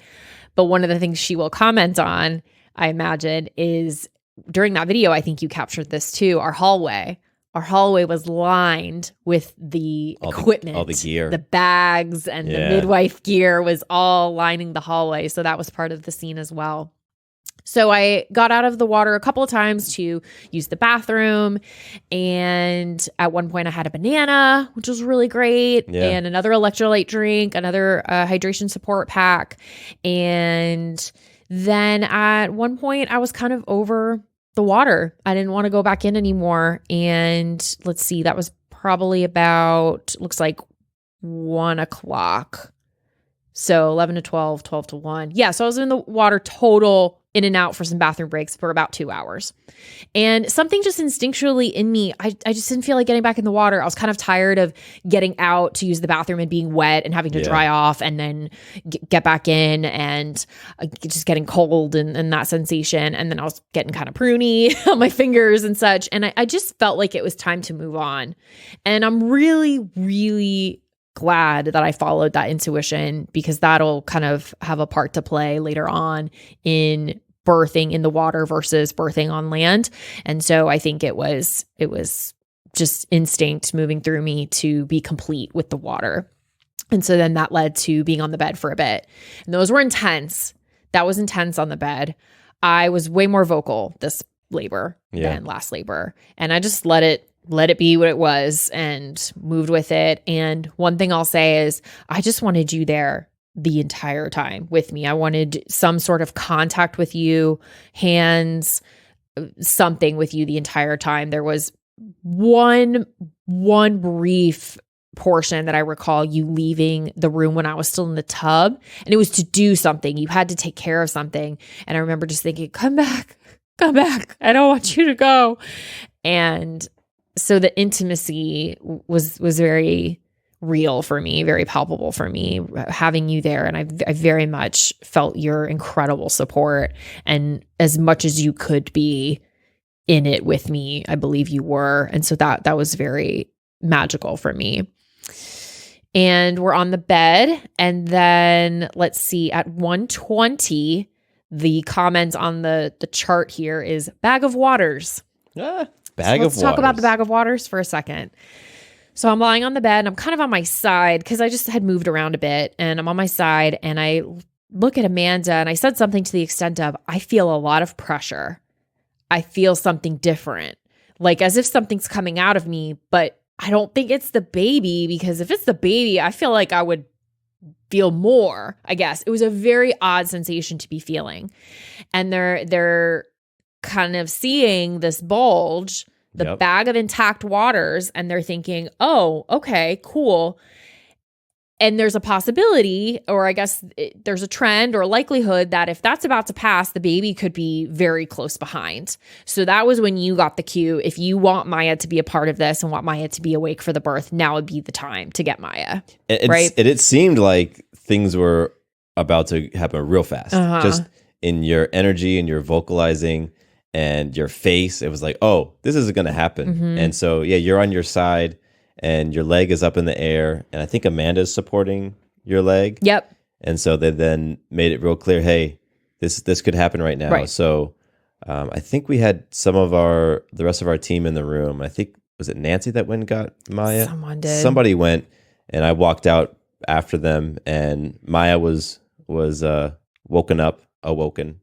But one of the things she will comment on, I imagine, is during that video, I think you captured this too, our hallway. Our hallway was lined with the equipment, all the gear, the bags, and the midwife gear was all lining the hallway. So that was part of the scene as well. So I got out of the water a couple of times to use the bathroom. And at one point I had a banana, which was really great, and another electrolyte drink, another hydration support pack. And then at one point I was kind of over the water. I didn't want to go back in anymore. And let's see, that was probably about, looks like 1 o'clock. So 11 to 12, 12 to 1. Yeah, so I was in the water total in and out for some bathroom breaks for about 2 hours. And something just instinctually in me, I just didn't feel like getting back in the water. I was kind of tired of getting out to use the bathroom and being wet and having to dry off and then get back in and just getting cold and that sensation. And then I was getting kind of pruny on my fingers and such. And I just felt like it was time to move on. And I'm really, really glad that I followed that intuition, because that'll kind of have a part to play later on in birthing in the water versus birthing on land. And so I think it was just instinct moving through me to be complete with the water. And so then that led to being on the bed for a bit. And those were intense. That was intense on the bed. I was way more vocal this labor than last labor. And I just let it be what it was and moved with it. And one thing I'll say is I just wanted you there the entire time with me. I wanted some sort of contact with you, hands, something with you the entire time. There was one brief portion that I recall you leaving the room when I was still in the tub, and it was to do something. You had to take care of something. And I remember just thinking, come back. I don't want you to go. And so the intimacy was very real for me, very palpable for me, having you there. And I very much felt your incredible support, and as much as you could be in it with me, I believe you were. And so that was very magical for me. And we're on the bed. And then let's see, at 1:20, the comment on the chart here is bag of waters. Let's talk about the bag of waters for a second. So I'm lying on the bed and I'm kind of on my side because I just had moved around a bit, and I'm on my side and I look at Amanda and I said something to the extent of, I feel a lot of pressure. I feel something different, like as if something's coming out of me, but I don't think it's the baby, because if it's the baby, I feel like I would feel more, I guess. It was a very odd sensation to be feeling. And they're kind of seeing this bulge, the bag of intact waters, and they're thinking, oh, okay, cool. And there's a possibility, or I guess there's a trend or likelihood that if that's about to pass, the baby could be very close behind. So that was when you got the cue. If you want Maya to be a part of this and want Maya to be awake for the birth, now would be the time to get Maya. Right? It seemed like things were about to happen real fast. Just in your energy and your vocalizing and your face, it was like, oh, this is going to happen. And so, yeah, you're on your side. And your leg is up in the air. And I think Amanda's supporting your leg. Yep. And so they then made it real clear, hey, this could happen right now. Right. So I think we had the rest of our team in the room. I think, was it Nancy that went and got Maya? Someone did. Somebody went, and I walked out after them, and Maya was awakened.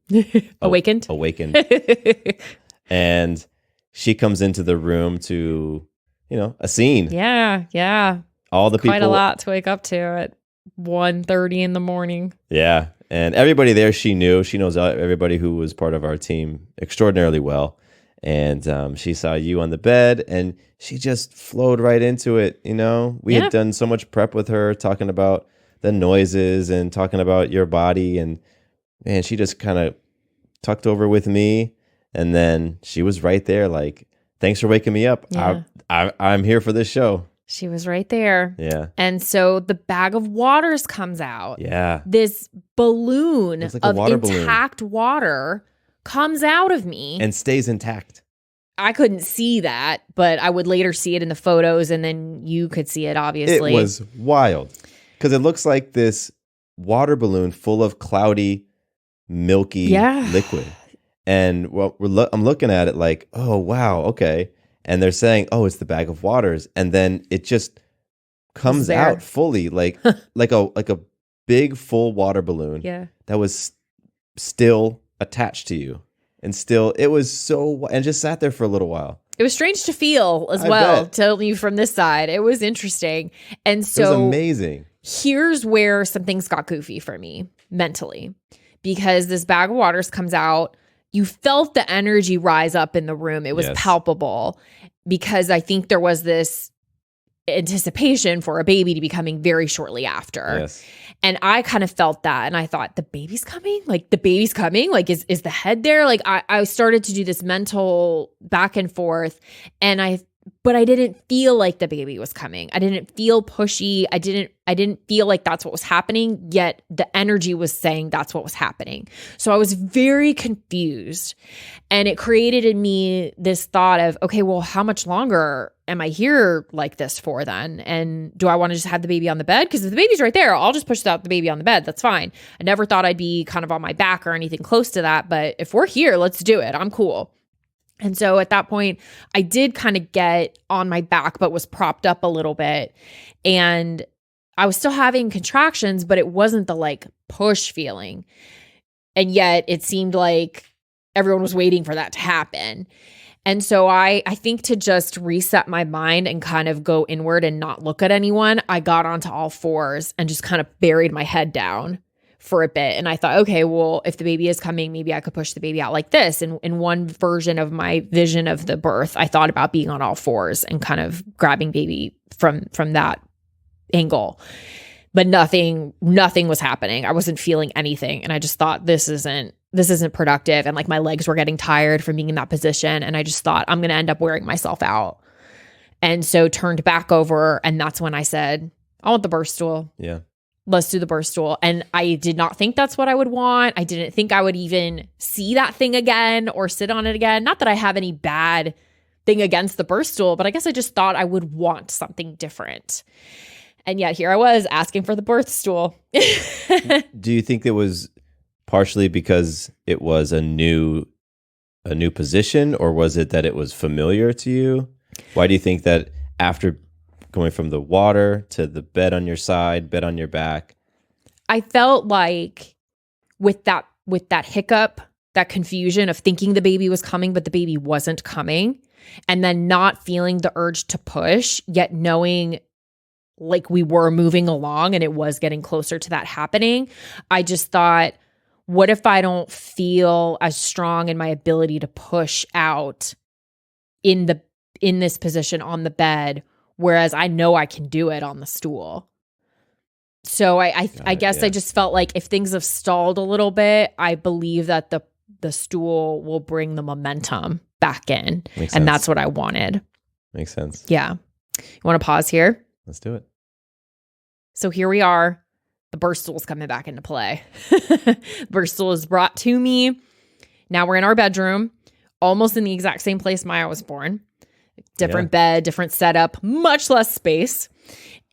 And she comes into the room to, a scene. Yeah. All the people. Quite a lot to wake up to at 1:30 in the morning. Yeah. And everybody there she knew. She knows everybody who was part of our team extraordinarily well. And she saw you on the bed, and she just flowed right into it. We had done so much prep with her, talking about the noises and talking about your body. And man, she just kind of tucked over with me. And then she was right there like, thanks for waking me up. Yeah. I'm here for this show. She was right there. Yeah. And so the bag of waters comes out. Yeah. This balloon like of intact water comes out of me. And stays intact. I couldn't see that, but I would later see it in the photos, and then you could see it, obviously. It was wild. Because it looks like this water balloon full of cloudy, milky liquid. And I'm looking at it like, oh, wow, okay. And they're saying, oh, it's the bag of waters. And then it just comes out fully like a big full water balloon that was still attached to you. And still, it was and just sat there for a little while. It was strange to feel as well, telling you from this side. It was interesting. And so it was amazing. Here's where some things got goofy for me mentally, because this bag of waters comes out. You felt the energy rise up in the room. It was palpable, because I think there was this anticipation for a baby to be coming very shortly after. Yes. And I kind of felt that. And I thought, the baby's coming? Like, the baby's coming? Like, is the head there? Like, I started to do this mental back and forth, but I didn't feel like the baby was coming. I didn't feel pushy. I didn't feel like that's what was happening, yet the energy was saying that's what was happening. So I was very confused, and it created in me this thought of, okay, well, how much longer am I here like this for then? And do I want to just have the baby on the bed? Because if the baby's right there, I'll just push out the baby on the bed. That's fine. I never thought I'd be kind of on my back or anything close to that, but if we're here, let's do it. I'm cool. And so at that point, I did kind of get on my back, but was propped up a little bit. And I was still having contractions, but it wasn't the like push feeling. And yet it seemed like everyone was waiting for that to happen. And so I think to just reset my mind and kind of go inward and not look at anyone, I got onto all fours and just kind of buried my head down for a bit. And I thought, okay, well, if the baby is coming, maybe I could push the baby out like this. And in one version of my vision of the birth, I thought about being on all fours and kind of grabbing baby from that angle. But nothing was happening. I wasn't feeling anything. And I just thought, this isn't productive. And like my legs were getting tired from being in that position. And I just thought, I'm going to end up wearing myself out. And so turned back over. And that's when I said, I want the birth stool. Yeah. Let's do the birth stool. And I did not think that's what I would want. I didn't think I would even see that thing again or sit on it again. Not that I have any bad thing against the birth stool, but I guess I just thought I would want something different. And yet here I was asking for the birth stool. Do you think it was partially because it was a new position, or was it that it was familiar to you? Why do you think that after going from the water to the bed on your side, bed on your back, I felt like with that hiccup, that confusion of thinking the baby was coming, but the baby wasn't coming, and then not feeling the urge to push, yet knowing like we were moving along and it was getting closer to that happening. I just thought, what if I don't feel as strong in my ability to push out in this position on the bed, whereas I know I can do it on the stool. So I guess I just felt like if things have stalled a little bit, I believe that the stool will bring the momentum back in. And that's what I wanted. Makes sense. Yeah. You want to pause here? Let's do it. So here we are. The birth stool's coming back into play. The birth stool is brought to me. Now we're in our bedroom, almost in the exact same place Maya was born. Different bed, different setup, much less space.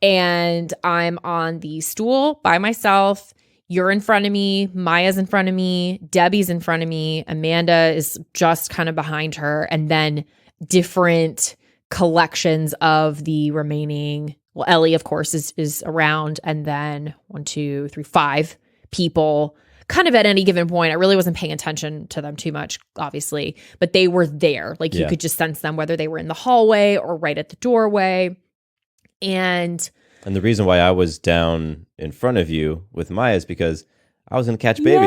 And I'm on the stool by myself. You're in front of me. Maya's in front of me. Debbie's in front of me. Amanda is just kind of behind her. And then different collections of the remaining. Well, Ellie, of course, is around. And then 1, 2, 3, 5 people kind of at any given point. I really wasn't paying attention to them too much, obviously, but they were there. Like you could just sense them, whether they were in the hallway or right at the doorway. And the reason why I was down in front of you with Maya is because I was going to catch baby.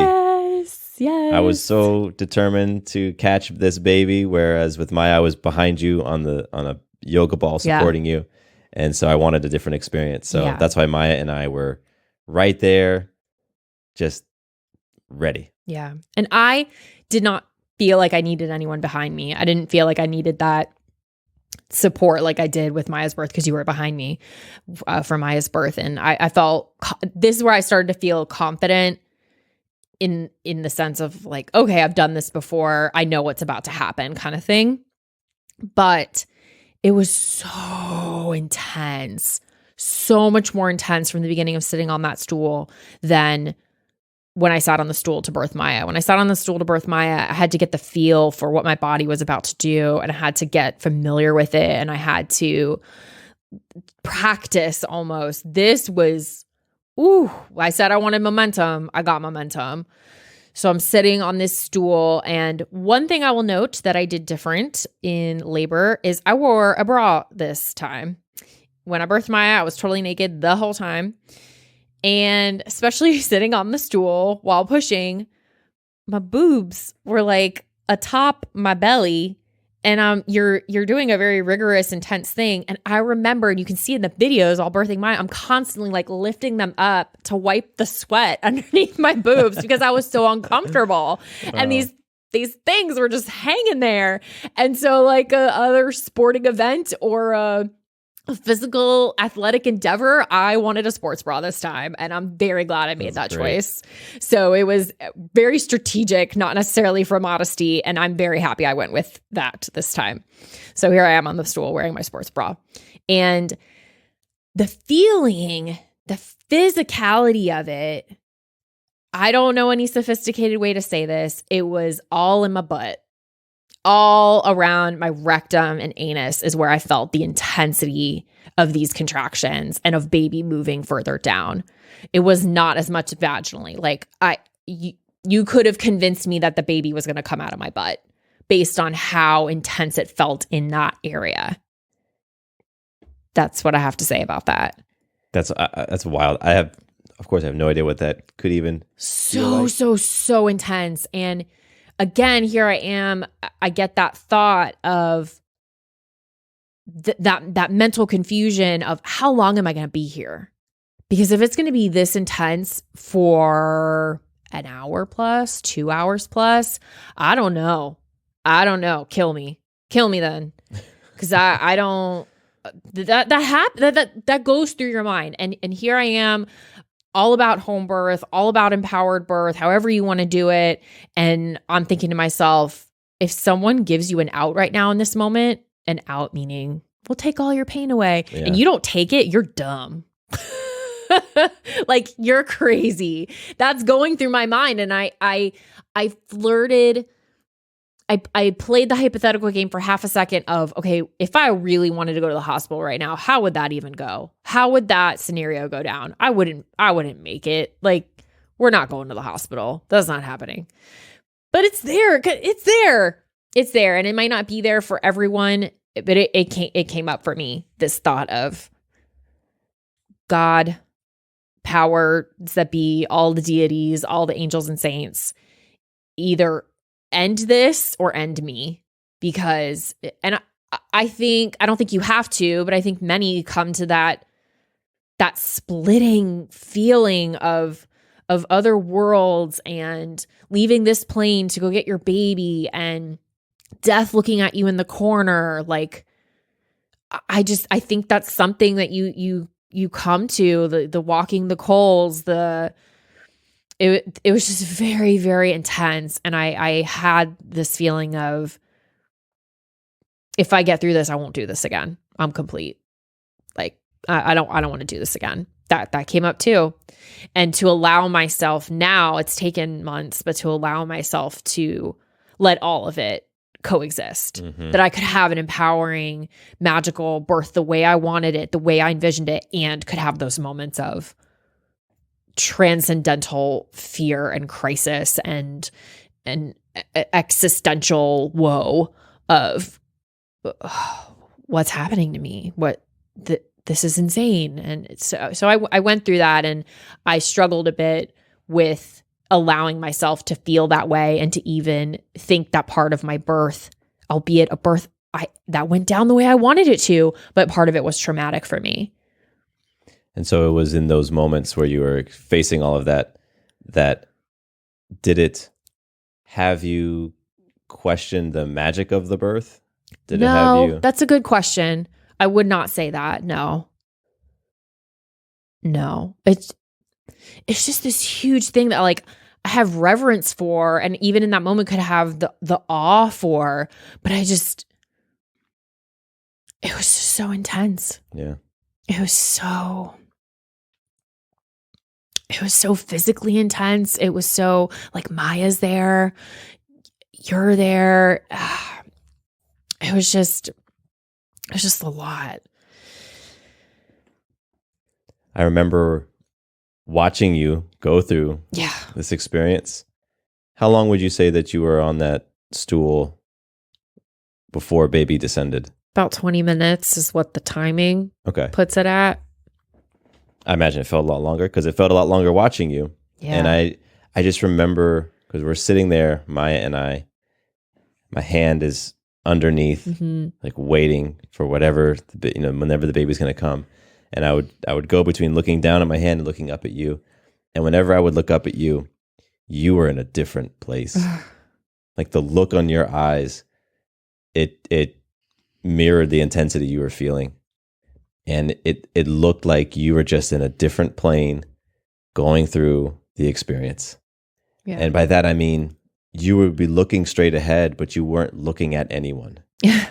Yes. I was so determined to catch this baby, whereas with Maya, I was behind you on a yoga ball supporting you. And so I wanted a different experience. So that's why Maya and I were right there, just ready. Yeah. And I did not feel like I needed anyone behind me. I didn't feel like I needed that support like I did with Maya's birth because you were behind me for Maya's birth. And I felt this is where I started to feel confident in the sense of like, okay, I've done this before. I know what's about to happen kind of thing. But it was so intense, so much more intense from the beginning of sitting on that stool than when I sat on the stool to birth Maya. When I sat on the stool to birth Maya, I had to get the feel for what my body was about to do, and I had to get familiar with it, and I had to practice almost. This was, I said I wanted momentum. I got momentum. So I'm sitting on this stool, and one thing I will note that I did different in labor is I wore a bra this time. When I birthed Maya, I was totally naked the whole time. And especially sitting on the stool while pushing, my boobs were like atop my belly. And you're doing a very rigorous, intense thing. And I remember, and you can see in the videos while birthing Maya, I'm constantly like lifting them up to wipe the sweat underneath my boobs because I was so uncomfortable. And these things were just hanging there. And so like a other sporting event or a physical athletic endeavor, I wanted a sports bra this time, and I'm very glad I made that choice. So it was very strategic, not necessarily for modesty, and I'm very happy I went with that this time. So here I am on the stool wearing my sports bra. And the feeling, the physicality of it, I don't know any sophisticated way to say this. It was all in my butt. All around my rectum and anus is where I felt the intensity of these contractions and of baby moving further down. It was not as much vaginally. Like you could have convinced me that the baby was going to come out of my butt based on how intense it felt in that area. That's what I have to say about that. That's wild. Of course, I have no idea what that could even feel like. So intense. And again, here I am. I get that thought of that mental confusion of how long am I going to be here? Because if it's going to be this intense for an hour plus, 2 hours plus, I don't know. Kill me then. Because I don't. That goes through your mind, and here I am. All about home birth, all about empowered birth, however you want to do it. And I'm thinking to myself, if someone gives you an out right now in this moment, an out meaning we'll take all your pain away, and you don't take it, you're dumb. Like you're crazy. That's going through my mind. And I flirted. I played the hypothetical game for half a second of, okay, if I really wanted to go to the hospital right now, how would that even go? How would that scenario go down? I wouldn't make it. Like, we're not going to the hospital. That's not happening. But it's there. It's there. it's there, and it might not be there for everyone, but it came up for me, this thought of God, powers that be, all the deities, all the angels and saints, either end this or end me. Because, and I don't think you have to, but I think many come to that splitting feeling of other worlds, and leaving this plane to go get your baby, and death looking at you in the corner. Like, I think that's something that you come to, the walking the coals, it was just very, very intense. And I had this feeling of, if I get through this, I won't do this again. I'm complete. Like, I don't want to do this again. That came up too. And to allow myself, now it's taken months, but to allow myself to let all of it coexist, that I could have an empowering, magical birth the way I wanted it, the way I envisioned it, and could have those moments of transcendental fear and crisis and existential woe of, what's happening to me? This is insane. And so I went through that, and I struggled a bit with allowing myself to feel that way, and to even think that part of my birth, albeit a birth that went down the way I wanted it to, but part of it was traumatic for me. And so it was in those moments where you were facing all of that did it have you question the magic of the birth? Did it have you? That's a good question. I would not say that. No. It's just this huge thing that, like, I have reverence for, and even in that moment could have the awe for, but it was just so intense. Yeah. It was so physically intense. It was so, like, Maya's there, you're there. It was just a lot. I remember watching you go through this experience. How long would you say that you were on that stool before baby descended? About 20 minutes is what the timing puts it at. I imagine it felt a lot longer, because it felt a lot longer watching you. Yeah. And I just remember, because we're sitting there, Maya and I, my hand is underneath, like waiting for whatever, whenever the baby's going to come. And I would go between looking down at my hand and looking up at you. And whenever I would look up at you, you were in a different place. Like, the look on your eyes, it mirrored the intensity you were feeling. And it looked like you were just in a different plane going through the experience. Yeah. And by that, I mean, you would be looking straight ahead, but you weren't looking at anyone. Yeah.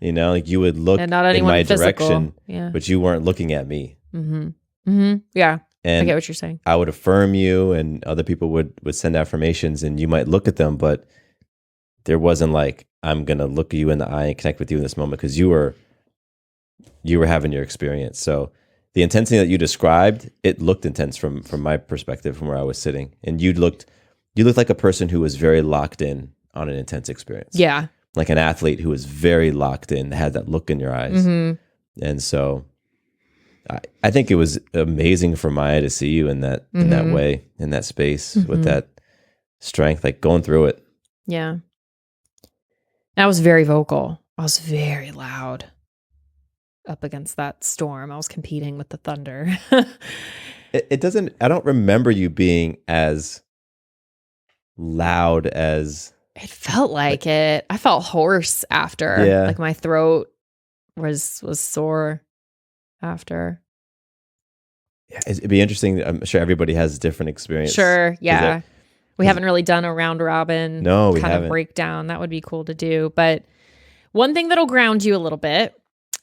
Like, you would look in my direction, but you weren't looking at me. Yeah. And I get what you're saying. I would affirm you, and other people would send affirmations, and you might look at them, but there wasn't like, I'm going to look you in the eye and connect with you in this moment, because you were having your experience. So the intensity that you described, it looked intense from my perspective, from where I was sitting. And you looked like a person who was very locked in on an intense experience. Yeah. Like an athlete who was very locked in, had that look in your eyes. And so I think it was amazing for Maya to see you in that way, in that space, with that strength, like going through it. Yeah. And I was very vocal. I was very loud up against that storm. I was competing with the thunder. I don't remember you being as loud as... It felt like it. I felt hoarse after. Yeah. Like, my throat was sore after. Yeah, it'd be interesting. I'm sure everybody has a different experience. Sure, yeah. We haven't really done a round robin kind of breakdown. That would be cool to do. But one thing that'll ground you a little bit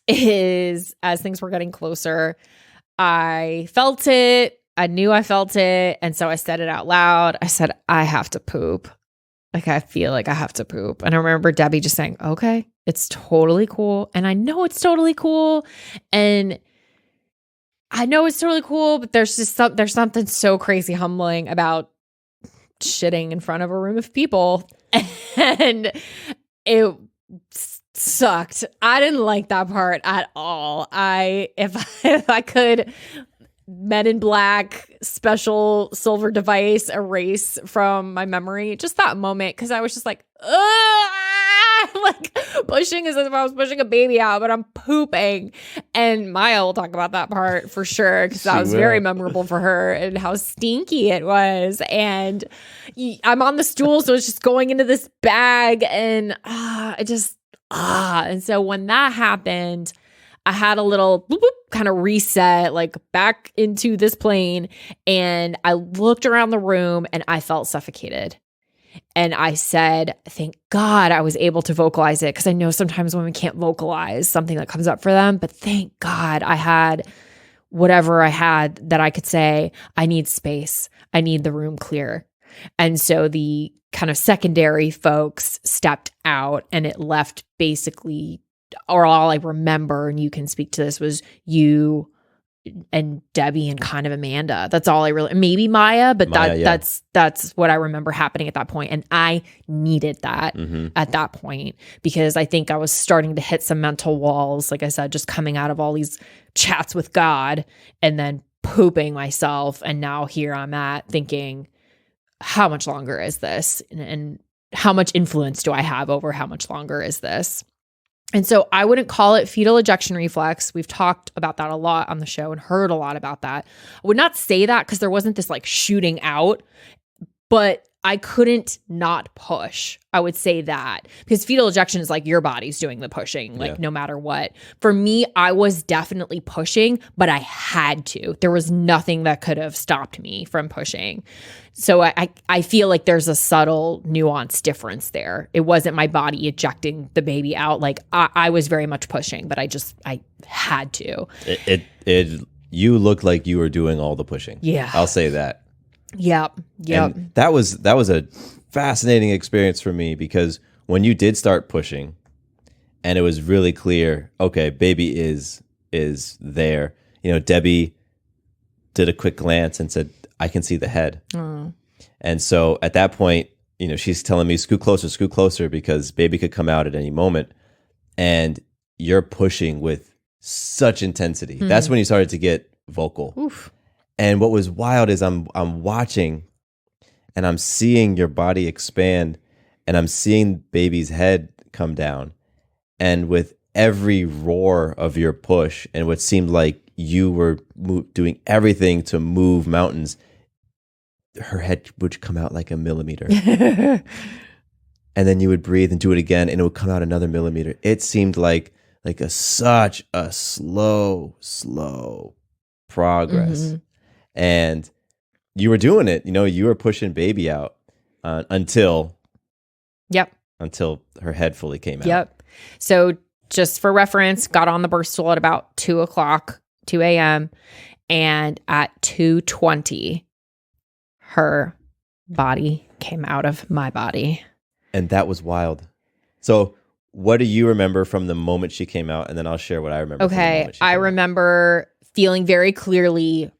is, as things were getting closer, I felt it. I knew I felt it. And so I said it out loud. I said, I have to poop. Like, I feel like I have to poop. And I remember Debbie just saying, okay, it's totally cool. And I know it's totally cool. And I know it's totally cool, but there's something so crazy humbling about shitting in front of a room of people. And it sucked. I didn't like that part at all. If I could Men in Black special silver device erase from my memory just that moment, because I was just like, like pushing as if I was pushing a baby out, but I'm pooping. And Maya will talk about that part for sure, because that was very memorable for her and how stinky it was. And I'm on the stool, so it's just going into this bag, and and so when that happened, I had a little boop, boop, kind of reset, like back into this plane. And I looked around the room and I felt suffocated. And I said, thank God I was able to vocalize it, because I know sometimes women can't vocalize something that comes up for them. But thank God I had whatever I had that I could say, I need space. I need the room clear. And so the kind of secondary folks stepped out, and it left basically, or all I remember, and you can speak to this, was and Debbie and kind of Amanda. That's all I really, maybe Maya, but that's what I remember happening at that point. And I needed that at that point, because I think I was starting to hit some mental walls, like I said, just coming out of all these chats with God and then pooping myself. And now here I'm at thinking, how much longer is this? And how much influence do I have over how much longer is this? And so I wouldn't call it fetal ejection reflex. We've talked about that a lot on the show and heard a lot about that. I would not say that because there wasn't this like shooting out, but I couldn't not push. I would say that, because fetal ejection is like your body's doing the pushing, like no matter what. For me, I was definitely pushing, but I had to. There was nothing that could have stopped me from pushing. So I feel like there's a subtle nuance difference there. It wasn't my body ejecting the baby out. Like I was very much pushing, but I had to. You looked like you were doing all the pushing. Yeah. I'll say that. Yep. And that was a fascinating experience for me, because when you did start pushing and it was really clear, okay, baby is there. You know, Debbie did a quick glance and said, I can see the head. And so at that point, you know, she's telling me, scoot closer, because baby could come out at any moment. And you're pushing with such intensity. That's when you started to get vocal. Oof. And what was wild is I'm watching and I'm seeing your body expand, and I'm seeing baby's head come down. And with every roar of your push and what seemed like you were doing everything to move mountains, her head would come out like a millimeter. And then you would breathe and do it again, and it would come out another millimeter. It seemed like such a slow progress. And you were doing it, you know, you were pushing baby out until her head fully came out. So just for reference, got on the birth stool at about 2 a.m. And at 2:20, her body came out of my body. And that was wild. So what do you remember from the moment she came out? And then I'll share what I remember. Okay. I remember feeling very clearly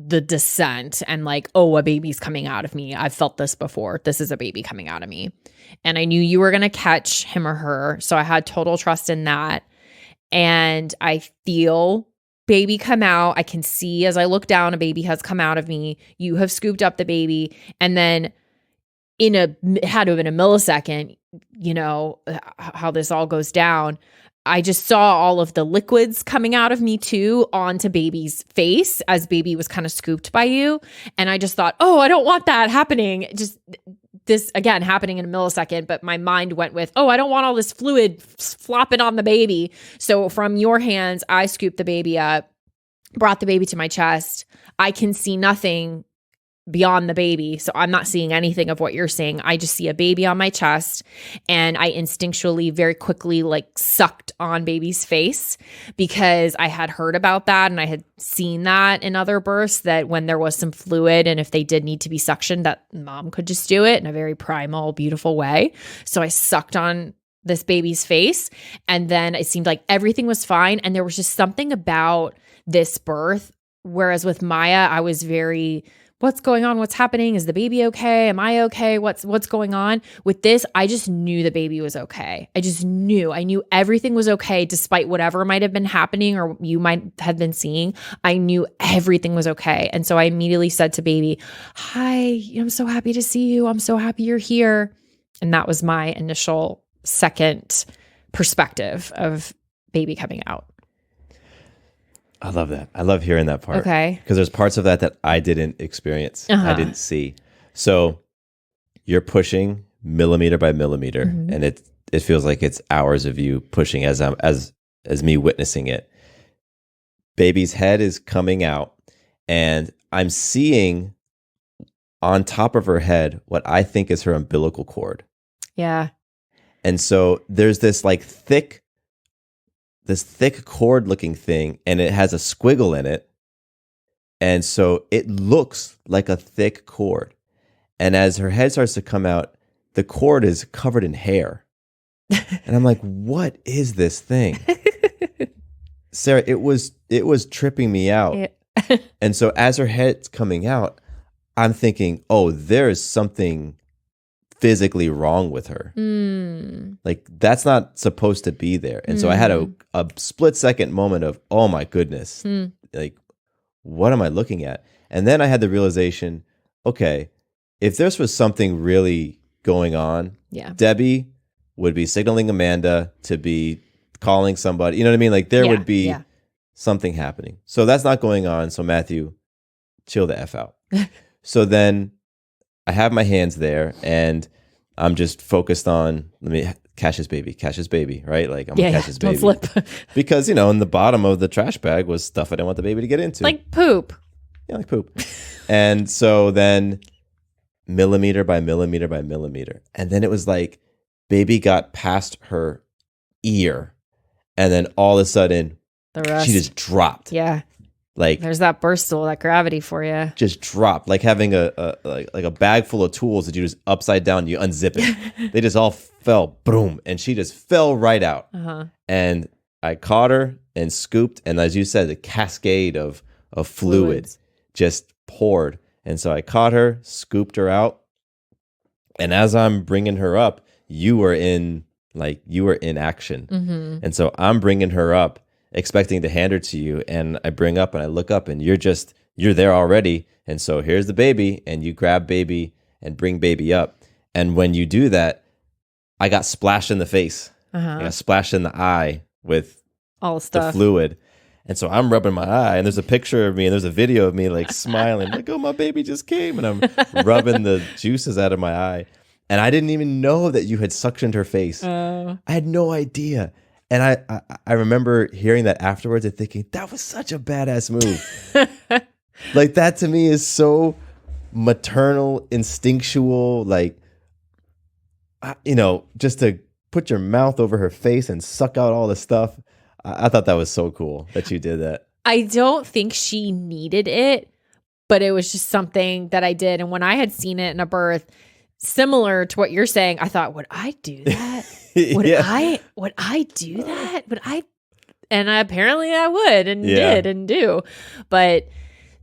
the descent and like, oh, a baby's coming out of me. I've felt this before. This is a baby coming out of me. And I knew you were going to catch him or her. So I had total trust in that. And I feel baby come out. I can see as I look down, a baby has come out of me. You have scooped up the baby. And then it had to have been a millisecond, you know, how this all goes down. I just saw all of the liquids coming out of me too onto baby's face as baby was kind of scooped by you. And I just thought, oh, I don't want that happening. Just this again happening in a millisecond. But my mind went with, oh, I don't want all this fluid flopping on the baby. So from your hands, I scooped the baby up, brought the baby to my chest. I can see nothing beyond the baby. So I'm not seeing anything of what you're seeing. I just see a baby on my chest, and I instinctually very quickly like sucked on baby's face, because I had heard about that and I had seen that in other births, that when there was some fluid and if they did need to be suctioned, that mom could just do it in a very primal, beautiful way. So I sucked on this baby's face, and then it seemed like everything was fine. And there was just something about this birth, whereas with Maya, I was very what's going on? What's happening? Is the baby okay? Am I okay? What's going on? With this, I just knew the baby was okay. I just knew. I knew everything was okay despite whatever might have been happening or you might have been seeing. I knew everything was okay. And so I immediately said to baby, "Hi, I'm so happy to see you. I'm so happy you're here." And that was my initial second perspective of baby coming out. I love that. I love hearing that part. Okay. Because there's parts of that I didn't experience. I didn't see. So you're pushing millimeter by millimeter, and it feels like it's hours of you pushing as me witnessing it. Baby's head is coming out, and I'm seeing on top of her head what I think is her umbilical cord. Yeah. And so there's this like thick cord looking thing, and it has a squiggle in it. And so it looks like a thick cord. And as her head starts to come out, the cord is covered in hair. And I'm like, what is this thing? Sarah, it was tripping me out. Yeah. And so as her head's coming out, I'm thinking, oh, there is something physically wrong with her. Like that's not supposed to be there. And so I had a split second moment of, oh my goodness, like what am I looking at? And then I had the realization, okay, if this was something really going on, Debbie would be signaling Amanda to be calling somebody. You know what I mean? Like there would be something happening. So that's not going on. So Matthew, chill the F out. So then I have my hands there and I'm just focused on, let me catch his baby, right? Like I'm gonna catch his baby. Don't slip. Because, in the bottom of the trash bag was stuff I didn't want the baby to get into. Like poop. Yeah, like poop. And so then millimeter by millimeter by millimeter. And then it was like baby got past her ear. And then all of a sudden, the rest. She just dropped. Yeah. Like there's that birth stool, that gravity for you. Just dropped, like having a bag full of tools that you just upside down, you unzip it. They just all fell, boom, and she just fell right out. And I caught her and scooped, and as you said, the cascade of fluid just poured. And so I caught her, scooped her out, and as I'm bringing her up, you were in action. And so I'm bringing her up, expecting to hand her to you, and I bring up and I look up and you're there already. And so here's the baby, and you grab baby and bring baby up. And when you do that, I got splashed in the face. I got splashed in the eye with all the stuff, the fluid. And so I'm rubbing my eye, and there's a picture of me and there's a video of me like smiling, like, oh, my baby just came. And I'm rubbing the juices out of my eye. And I didn't even know that you had suctioned her face. I had no idea. And I remember hearing that afterwards and thinking, that was such a badass move. Like that to me is so maternal, instinctual, like, just to put your mouth over her face and suck out all the stuff. I thought that was so cool that you did that. I don't think she needed it, but it was just something that I did. And when I had seen it in a birth, similar to what you're saying, I thought, would I do that? Would I do that? And apparently I would and did and do. But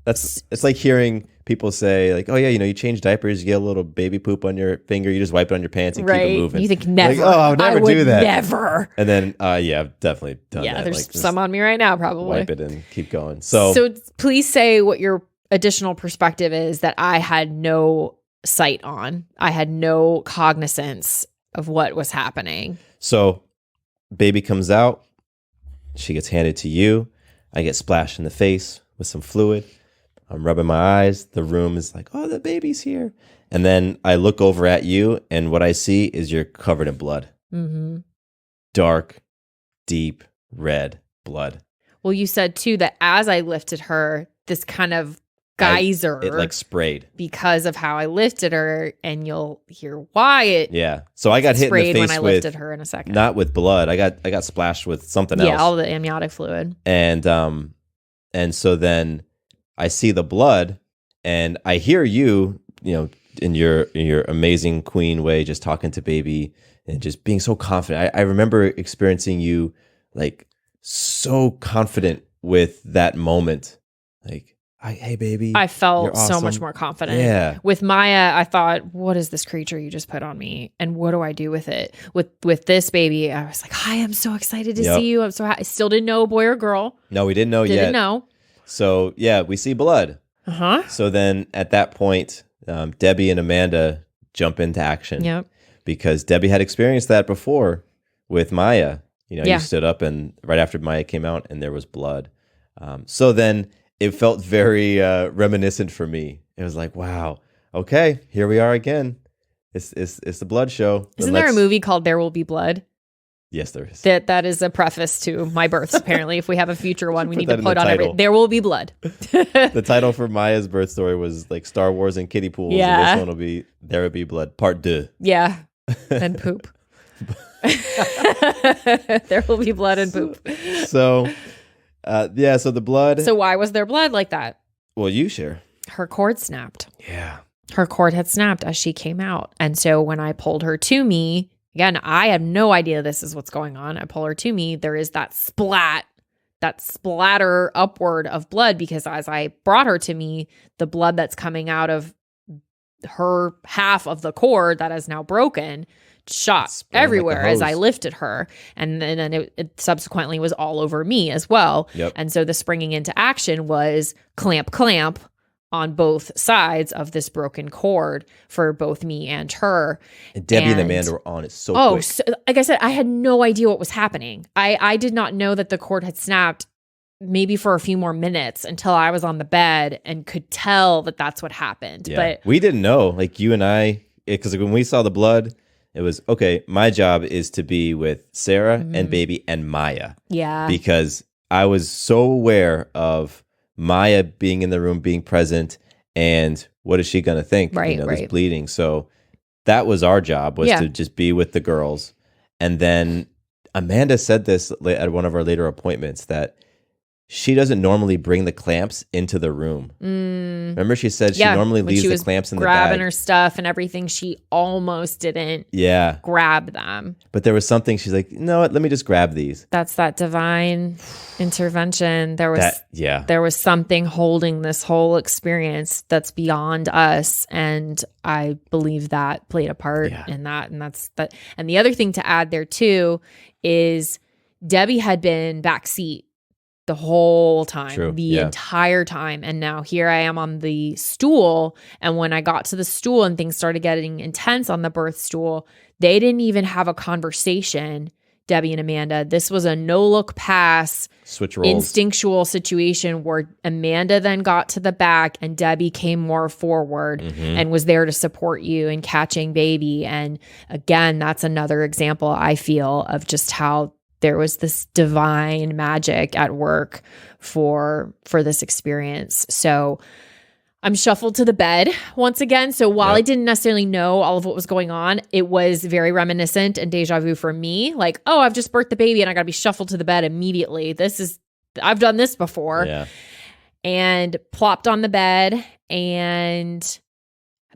it's like hearing people say like, oh yeah, you change diapers, you get a little baby poop on your finger, you just wipe it on your pants and keep it moving. You think never. Like, oh, I would never do that. Never. And then I've definitely done that. Yeah, there's some on me right now probably. Wipe it and keep going. So please say what your additional perspective is that I had no sight on. I had no cognizance of what was happening. So baby comes out, she gets handed to you. I get splashed in the face with some fluid. I'm rubbing my eyes. The room is like, oh, the baby's here. And then I look over at you, and what I see is you're covered in blood. Dark, deep, red blood. Well, you said too that as I lifted her, this kind of geyser. It like sprayed. Because of how I lifted her, and you'll hear why it So I got hit in the face when I lifted her in a second. Not with blood. I got splashed with something else. Yeah, all the amniotic fluid. And so then I see the blood, and I hear you, in your amazing queen way, just talking to baby and just being so confident. I remember experiencing you like so confident with that moment. Like, hey baby, I felt you're so awesome. much more confident. Yeah. With Maya, I thought, what is this creature you just put on me? And what do I do with it? With this baby, I was like, hi, I'm so excited to see you. I'm so happy. I still didn't know boy or girl. No, we didn't know yet. Didn't know. So yeah, we see blood. So then at that point, Debbie and Amanda jump into action. Yep. Because Debbie had experienced that before with Maya. You stood up and right after Maya came out and there was blood. So then it felt very reminiscent for me. It was like, wow, okay, here we are again. It's the blood show. Isn't there a movie called There Will Be Blood? Yes, there is. That is a preface to my births, apparently. If we have a future one, we need to put on title. There Will Be Blood. The title for Maya's birth story was like Star Wars and kiddie pools. Yeah. And this one will be There Will Be Blood, Part 2. Yeah. And poop. There will be blood and poop. So, so the blood. So why was there blood like that? Well, you share. Her cord snapped. Yeah. Her cord had snapped as she came out. And so when I pulled her to me, again, I have no idea this is what's going on. I pull her to me. There is that splatter upward of blood because as I brought her to me, the blood that's coming out of her half of the cord that is now broken shot everywhere as I lifted her. And then it subsequently was all over me as well. Yep. And so the springing into action was clamp on both sides of this broken cord for both me and her. And Debbie and Amanda were on it so quick. So, like I said, I had no idea what was happening. I did not know that the cord had snapped maybe for a few more minutes until I was on the bed and could tell that that's what happened. Yeah. But we didn't know, like you and I, because when we saw the blood, it was, okay, my job is to be with Sarah and baby and Maya. Yeah. Because I was so aware of Maya being in the room, being present, and what is she going to think? Right. There's bleeding. So that was our job, was to just be with the girls. And then Amanda said this at one of our later appointments, that she doesn't normally bring the clamps into the room. Remember she said she normally leaves the clamps in the bag. Grabbing her stuff and everything, she almost didn't grab them. But there was something, she's like, no, let me just grab these. That's that divine intervention. There was something holding this whole experience that's beyond us. And I believe that played a part in that. And that's that. And the other thing to add there too is Debbie had been backseat the whole time, the entire time. And now here I am on the stool. And when I got to the stool and things started getting intense on the birth stool, they didn't even have a conversation, Debbie and Amanda. This was a no-look pass, switch roles, instinctual situation where Amanda then got to the back and Debbie came more forward and was there to support you in catching baby. And again, that's another example, I feel, of just how there was this divine magic at work for this experience. So I'm shuffled to the bed once again. So while I didn't necessarily know all of what was going on, it was very reminiscent and deja vu for me. Like, oh, I've just birthed the baby and I got to be shuffled to the bed immediately. I've done this before. Yeah. And plopped on the bed and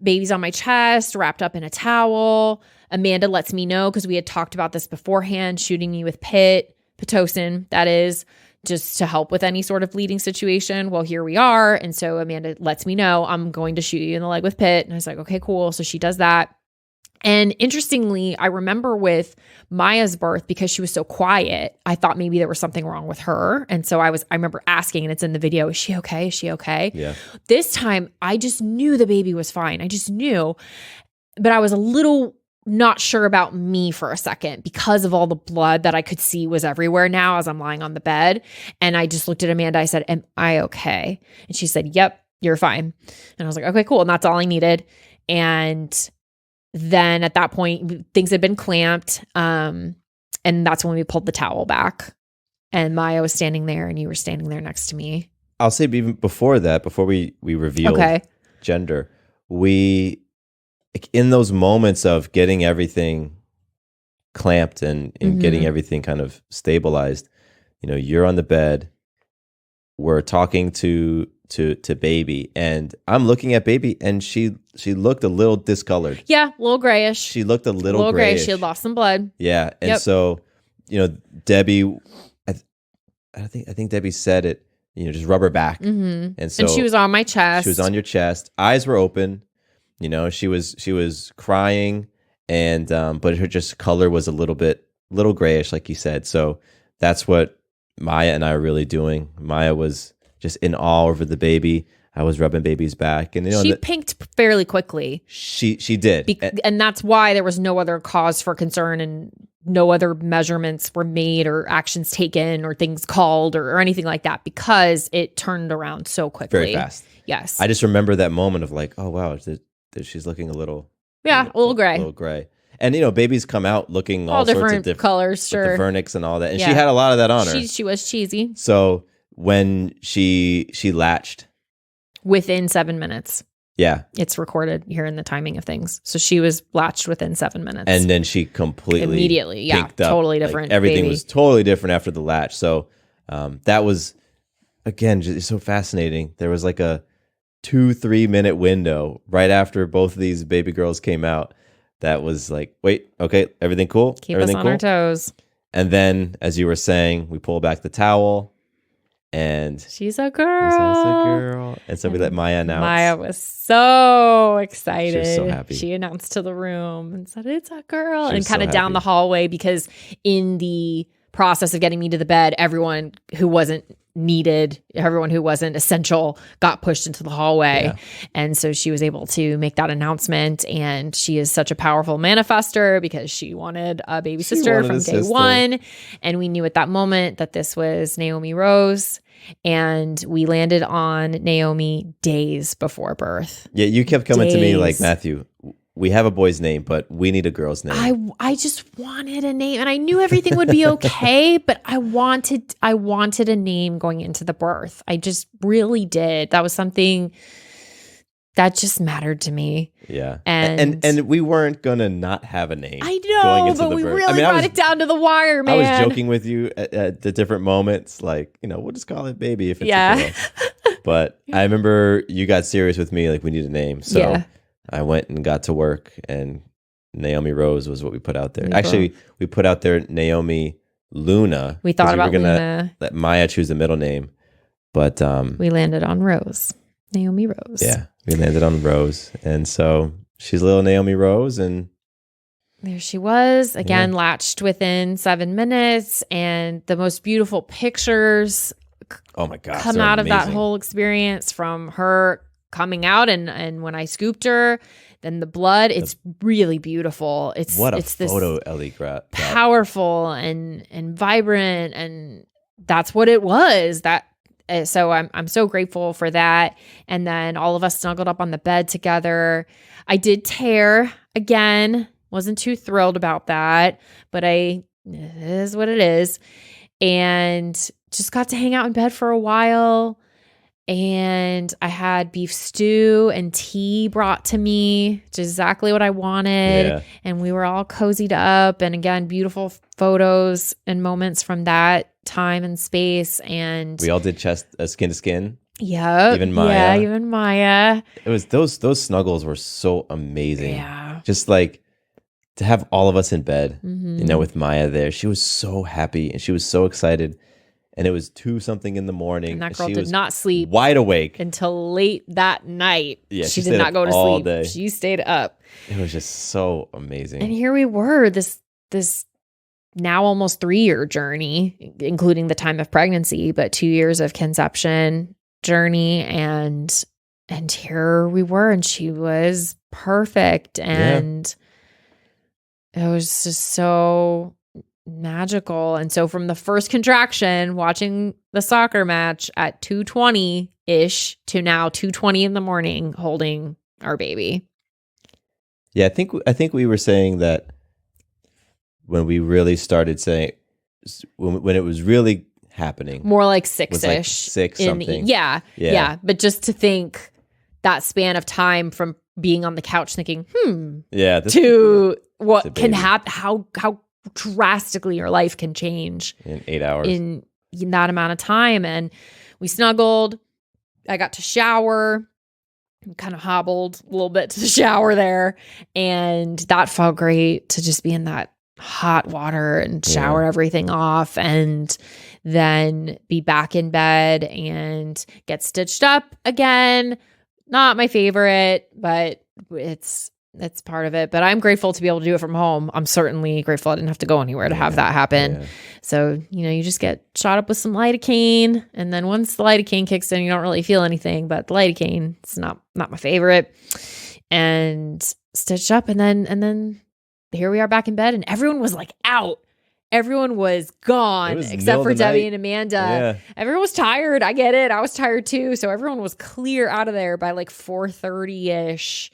baby's on my chest, wrapped up in a towel. Amanda lets me know, because we had talked about this beforehand, shooting me with Pitocin, that is, just to help with any sort of bleeding situation. Well, here we are. And so Amanda lets me know, I'm going to shoot you in the leg with Pit. And I was like, okay, cool. So she does that. And interestingly, I remember with Maya's birth, because she was so quiet, I thought maybe there was something wrong with her. And so I remember asking, and it's in the video, is she okay? Is she okay? Yeah. This time, I just knew the baby was fine. I just knew. But I was a little not sure about me for a second because of all the blood that I could see was everywhere now as I'm lying on the bed. And I just looked at Amanda. I said, am I okay? And she said, yep, you're fine. And I was like, okay, cool. And that's all I needed. And then at that point, things had been clamped. And that's when we pulled the towel back. And Maya was standing there and you were standing there next to me. I'll say even before that, before we revealed gender, in those moments of getting everything clamped and getting everything kind of stabilized, you're on the bed, we're talking to baby, and I'm looking at baby, and she looked a little discolored. Yeah, a little grayish. She looked a little grayish. She had lost some blood. Yeah, and so Debbie, I think Debbie said it. just rub her back. And so she was on my chest. She was on your chest. Eyes were open. She was crying, and but her just color was a little grayish, like you said. So that's what Maya and I were really doing. Maya was just in awe over the baby. I was rubbing baby's back, and she pinked fairly quickly. She did, and that's why there was no other cause for concern, and no other measurements were made or actions taken or things called or anything like that, because it turned around so quickly, very fast. Yes, I just remember that moment of like, oh wow, she's looking a little gray. And babies come out looking all sorts of different colors, sure, with the vernix and all that, and she had a lot of that on her. She was cheesy. So when she latched within 7 minutes, it's recorded here in the timing of things. So she was latched within 7 minutes, and then she completely immediately, totally different. Like everything was totally different after the latch. So that was again just so fascinating. There was like a 2-3 minute window right after both of these baby girls came out. That was like, wait, okay, everything cool? Keep everything us on our toes. And then, as you were saying, we pull back the towel, and she's a girl. And so we let Maya announce. Maya was so excited. She was so happy. She announced to the room and said, "It's a girl," and kind of down the hallway, because in the process of getting me to the bed, everyone who wasn't needed, everyone who wasn't essential got pushed into the hallway. And so she was able to make that announcement, and she is such a powerful manifester because she wanted a baby sister from day one. And we knew at that moment that this was Naomi Rose, and we landed on Naomi days before birth. Yeah, you kept coming to me like, Matthew, we have a boy's name, but we need a girl's name. I just wanted a name, and I knew everything would be okay, but I wanted a name going into the birth. I just really did. That was something that just mattered to me. Yeah. And we weren't going to not have a name. I know, but we really brought it down to the wire, man. I was joking with you at the different moments, like, we'll just call it baby if it's a girl. But I remember you got serious with me, like, we need a name. So I went and got to work, and Naomi Rose was what we put out there. Actually, we put out there Naomi Luna. We thought about Luna. Let Maya choose the middle name, but we landed on Rose. Naomi Rose. Yeah, we landed on Rose, and so she's little Naomi Rose, and there she was again, latched within 7 minutes, and the most beautiful pictures. Oh my gosh, come out of that whole experience, from her coming out and when I scooped her, then the blood, it's really beautiful. It's photo Ellie got. Powerful and vibrant, and that's what it was. So I'm so grateful for that. And then all of us snuggled up on the bed together. I did tear again. Wasn't too thrilled about that, but it is what it is. And just got to hang out in bed for a while. And I had beef stew and tea brought to me, which is exactly what I wanted. Yeah. And we were all cozied up. And again, beautiful photos and moments from that time and space. And we all did skin to skin. Yeah. Even Maya. Yeah, even Maya. It was those snuggles were so amazing. Yeah. Just like to have all of us in bed, with Maya there. She was so happy and she was so excited. And it was 2-something in the morning. And that girl did not sleep. Wide awake. Until late that night. Yeah, she did not go to sleep. Day. She stayed up. It was just so amazing. And here we were, this now almost 3-year journey, including the time of pregnancy, but 2 years of conception journey. And here we were, and she was perfect. And it was just so magical. And so from the first contraction, watching the soccer match at 2:20-ish to now 2:20 in the morning, holding our baby. Yeah, I think we were saying that when we really started saying, when it was really happening. More like 6-ish. Like 6 something. Yeah. But just to think that span of time from being on the couch thinking, to what can happen, how drastically your life can change in 8 hours in that amount of time. And we snuggled. I got to shower, kind of hobbled a little bit to the shower there, and that felt great to just be in that hot water and shower everything off, and then be back in bed and get stitched up again. Not my favorite, but it's part of it. But I'm grateful to be able to do it from home. I'm certainly grateful I didn't have to go anywhere to have that happen. So, you just get shot up with some lidocaine, and then once the lidocaine kicks in, you don't really feel anything, but the lidocaine, it's not my favorite. And stitched up, and then here we are back in bed, and everyone was like out. Everyone was gone except for Debbie and Amanda. Yeah. Everyone was tired. I get it. I was tired too. So everyone was clear out of there by like 4:30-ish,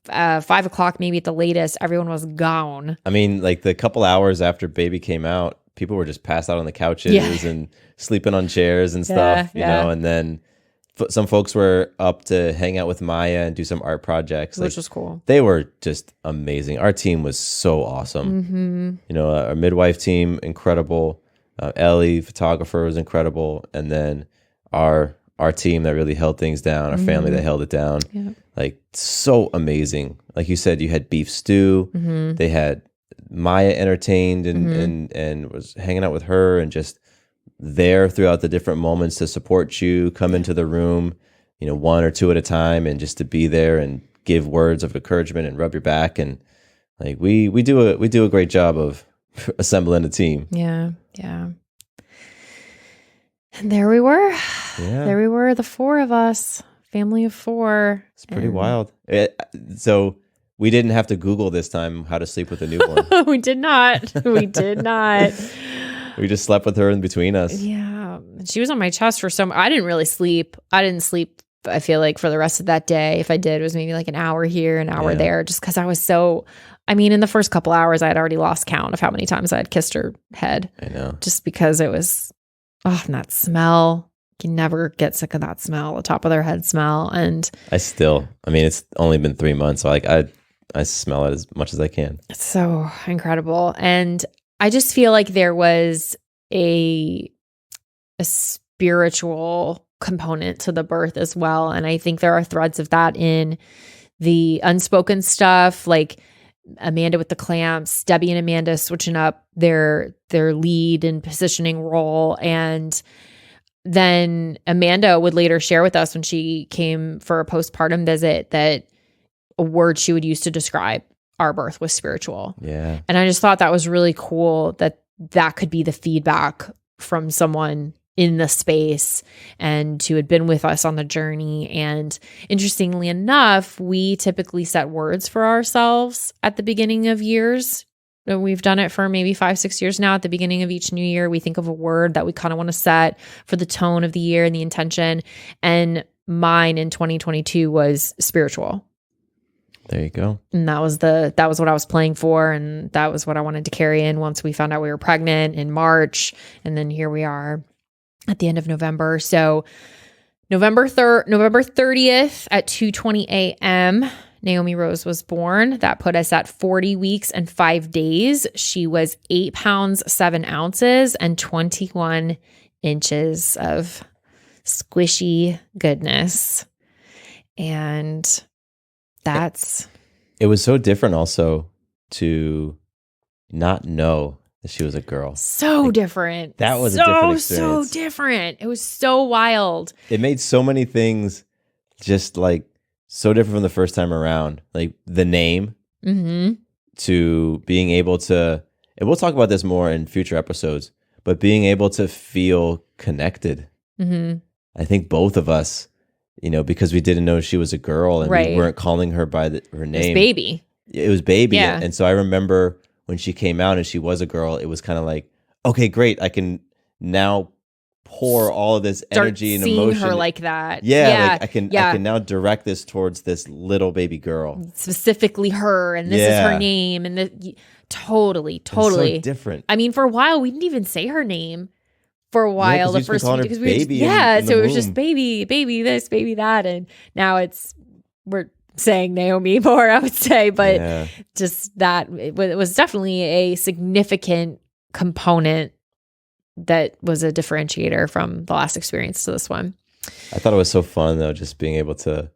5 o'clock maybe at the latest. Everyone was gone. I mean, like the couple hours after baby came out, people were just passed out on the couches and sleeping on chairs and stuff, you know, and then some folks were up to hang out with Maya and do some art projects. Which was cool. They were just amazing. Our team was so awesome. Our midwife team, incredible. Ellie, photographer, was incredible. And then our team that really held things down, our family that held it down. Yeah. Like, so amazing. Like you said, you had beef stew. They had Maya entertained and was hanging out with her and just there throughout the different moments to support you, come into the room, one or two at a time, and just to be there and give words of encouragement and rub your back. And like we do a great job of assembling a team. Yeah. And there we were. There we were, the four of us, family of four. It's pretty wild. So we didn't have to Google this time how to sleep with a newborn. We did not. We just slept with her in between us. Yeah. She was on my chest for I didn't really sleep. I didn't sleep, I feel like, for the rest of that day. If I did, it was maybe like an hour here, an hour there, just because I was in the first couple hours, I had already lost count of how many times I had kissed her head. I know. Just because it was, and that smell. You never get sick of that smell, the top of their head smell. And it's only been 3 months. So I smell it as much as I can. It's so incredible. And I just feel like there was a spiritual component to the birth as well. And I think there are threads of that in the unspoken stuff, like Amanda with the clamps, Debbie and Amanda switching up their lead and positioning role. And then Amanda would later share with us when she came for a postpartum visit that a word she would use to describe our birth was spiritual. Yeah. And I just thought that was really cool that could be the feedback from someone in the space and who had been with us on the journey. And interestingly enough, we typically set words for ourselves at the beginning of years. We've done it for maybe 5-6 years now. At the beginning of each new year, we think of a word that we kind of want to set for the tone of the year and the intention. And mine in 2022 was spiritual. There you go. And that was what I was playing for. And that was what I wanted to carry in once we found out we were pregnant in March. And then here we are at the end of November. So November 30th at 2:20 a.m., Naomi Rose was born. That put us at 40 weeks and 5 days. She was 8 pounds, 7 ounces and 21 inches of squishy goodness. And it was so different also to not know that she was a girl. So different. That was a different experience. So different. It was so wild. It made so many things just like so different from the first time around. Like the name to being able to, and we'll talk about this more in future episodes, but being able to feel connected. I think both of us, because we didn't know she was a girl and we weren't calling her by her name. It was baby. Yeah. And so I remember when she came out and she was a girl, it was kind of like, okay, great. I can now pour all of this energy and emotion. Seeing her like that. Yeah. Like I can now direct this towards this little baby girl. Specifically her. And this is her name. And totally. It's so different. I mean, for a while, we didn't even say her name. For a while, the first week, because we were so it was just baby this, baby that, and now we're saying Naomi more, I would say, but just that it was definitely a significant component that was a differentiator from the last experience to this one. I thought it was so fun though, just being able to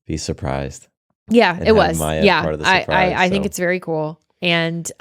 be surprised. Yeah, it was. Maya part of the surprise, I think it's very cool, and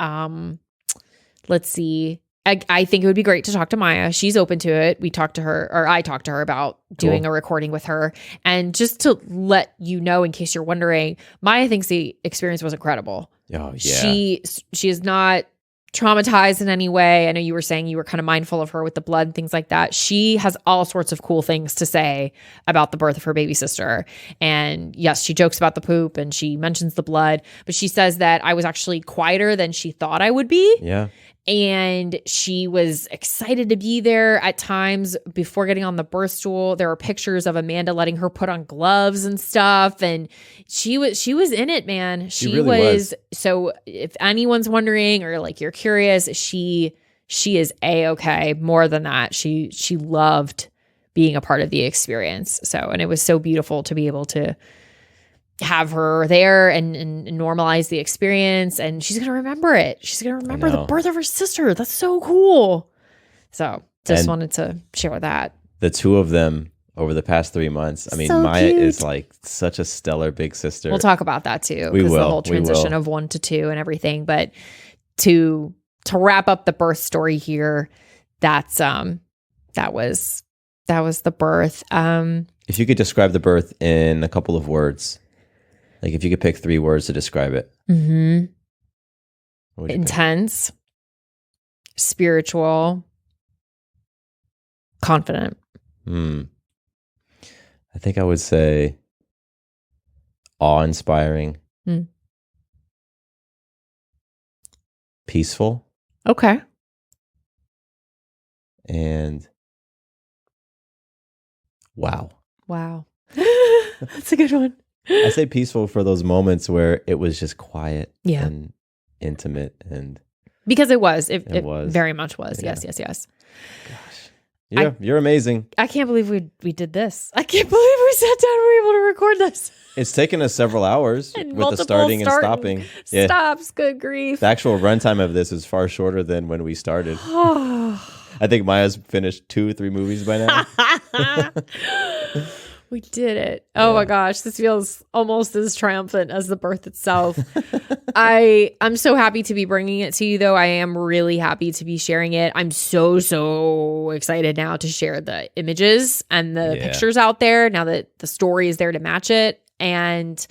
let's see. I think it would be great to talk to Maya. She's open to it. I talked to her about doing a recording with her. And just to let you know, in case you're wondering, Maya thinks the experience was incredible. Oh, yeah. She is not traumatized in any way. I know you were saying you were kind of mindful of her with the blood and things like that. She has all sorts of cool things to say about the birth of her baby sister. And yes, she jokes about the poop and she mentions the blood, but she says that I was actually quieter than she thought I would be. Yeah. And she was excited to be there at times before getting on the birth stool. There were pictures of Amanda letting her put on gloves and stuff. And she was in it, man. She really was. So if anyone's wondering or like you're curious, she is A-okay. More than that, she loved being a part of the experience. So, and it was so beautiful to be able to have her there and normalize the experience. And she's going to remember it. She's going to remember the birth of her sister. That's so cool. So just wanted to share that. The two of them over the past 3 months. I mean, so Maya cute. Is like such a stellar big sister. We'll talk about that too. Because the whole transition of 1 to 2 and everything. But to wrap up the birth story here, that was the birth. If you could describe the birth in a couple of words, like if you could pick 3 words to describe it. Mm-hmm. Intense, spiritual, confident. I think I would say awe-inspiring, peaceful. Okay. And wow. That's a good one. I say peaceful for those moments where it was just quiet and intimate. And because it was. It very much was. Yeah. Yes. Gosh. You're amazing. I can't believe we did this. I can't believe we sat down and we were able to record this. It's taken us several hours with the starting and stopping. Stops, good grief. The actual runtime of this is far shorter than when we started. I think Maya's finished 2-3 movies by now. We did it. Oh my gosh. This feels almost as triumphant as the birth itself. I'm so happy to be bringing it to you, though. I am really happy to be sharing it. I'm so excited now to share the images and the pictures out there now that the story is there to match it. And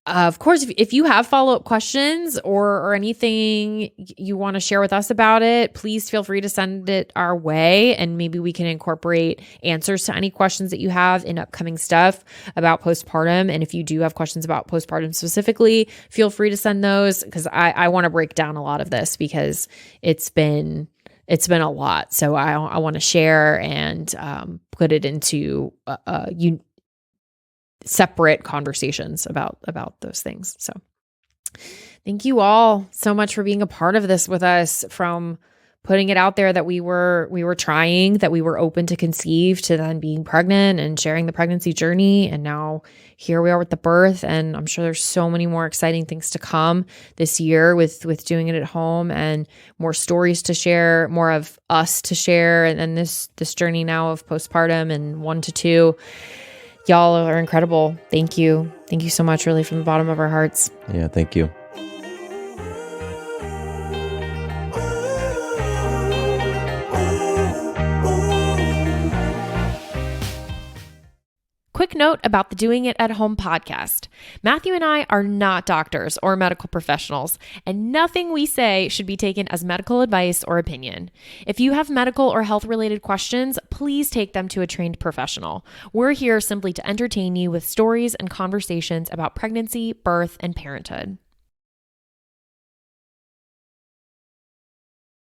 of course, if you have follow-up questions or anything you want to share with us about it, please feel free to send it our way, and maybe we can incorporate answers to any questions that you have in upcoming stuff about postpartum. And if you do have questions about postpartum specifically, feel free to send those, because I want to break down a lot of this because it's been a lot. So I want to share and put it into separate conversations about those things. So thank you all so much for being a part of this with us, from putting it out there that we were trying, that we were open to conceive, to then being pregnant and sharing the pregnancy journey. And now here we are with the birth. And I'm sure there's so many more exciting things to come this year with doing it at home, and more stories to share, more of us to share. And then this journey now of postpartum and 1 to 2. Y'all are incredible. Thank you. Thank you so much, really, from the bottom of our hearts. Yeah, thank you. Quick note about the Doing It at Home podcast. Matthew and I are not doctors or medical professionals, and nothing we say should be taken as medical advice or opinion. If you have medical or health-related questions, please take them to a trained professional. We're here simply to entertain you with stories and conversations about pregnancy, birth, and parenthood.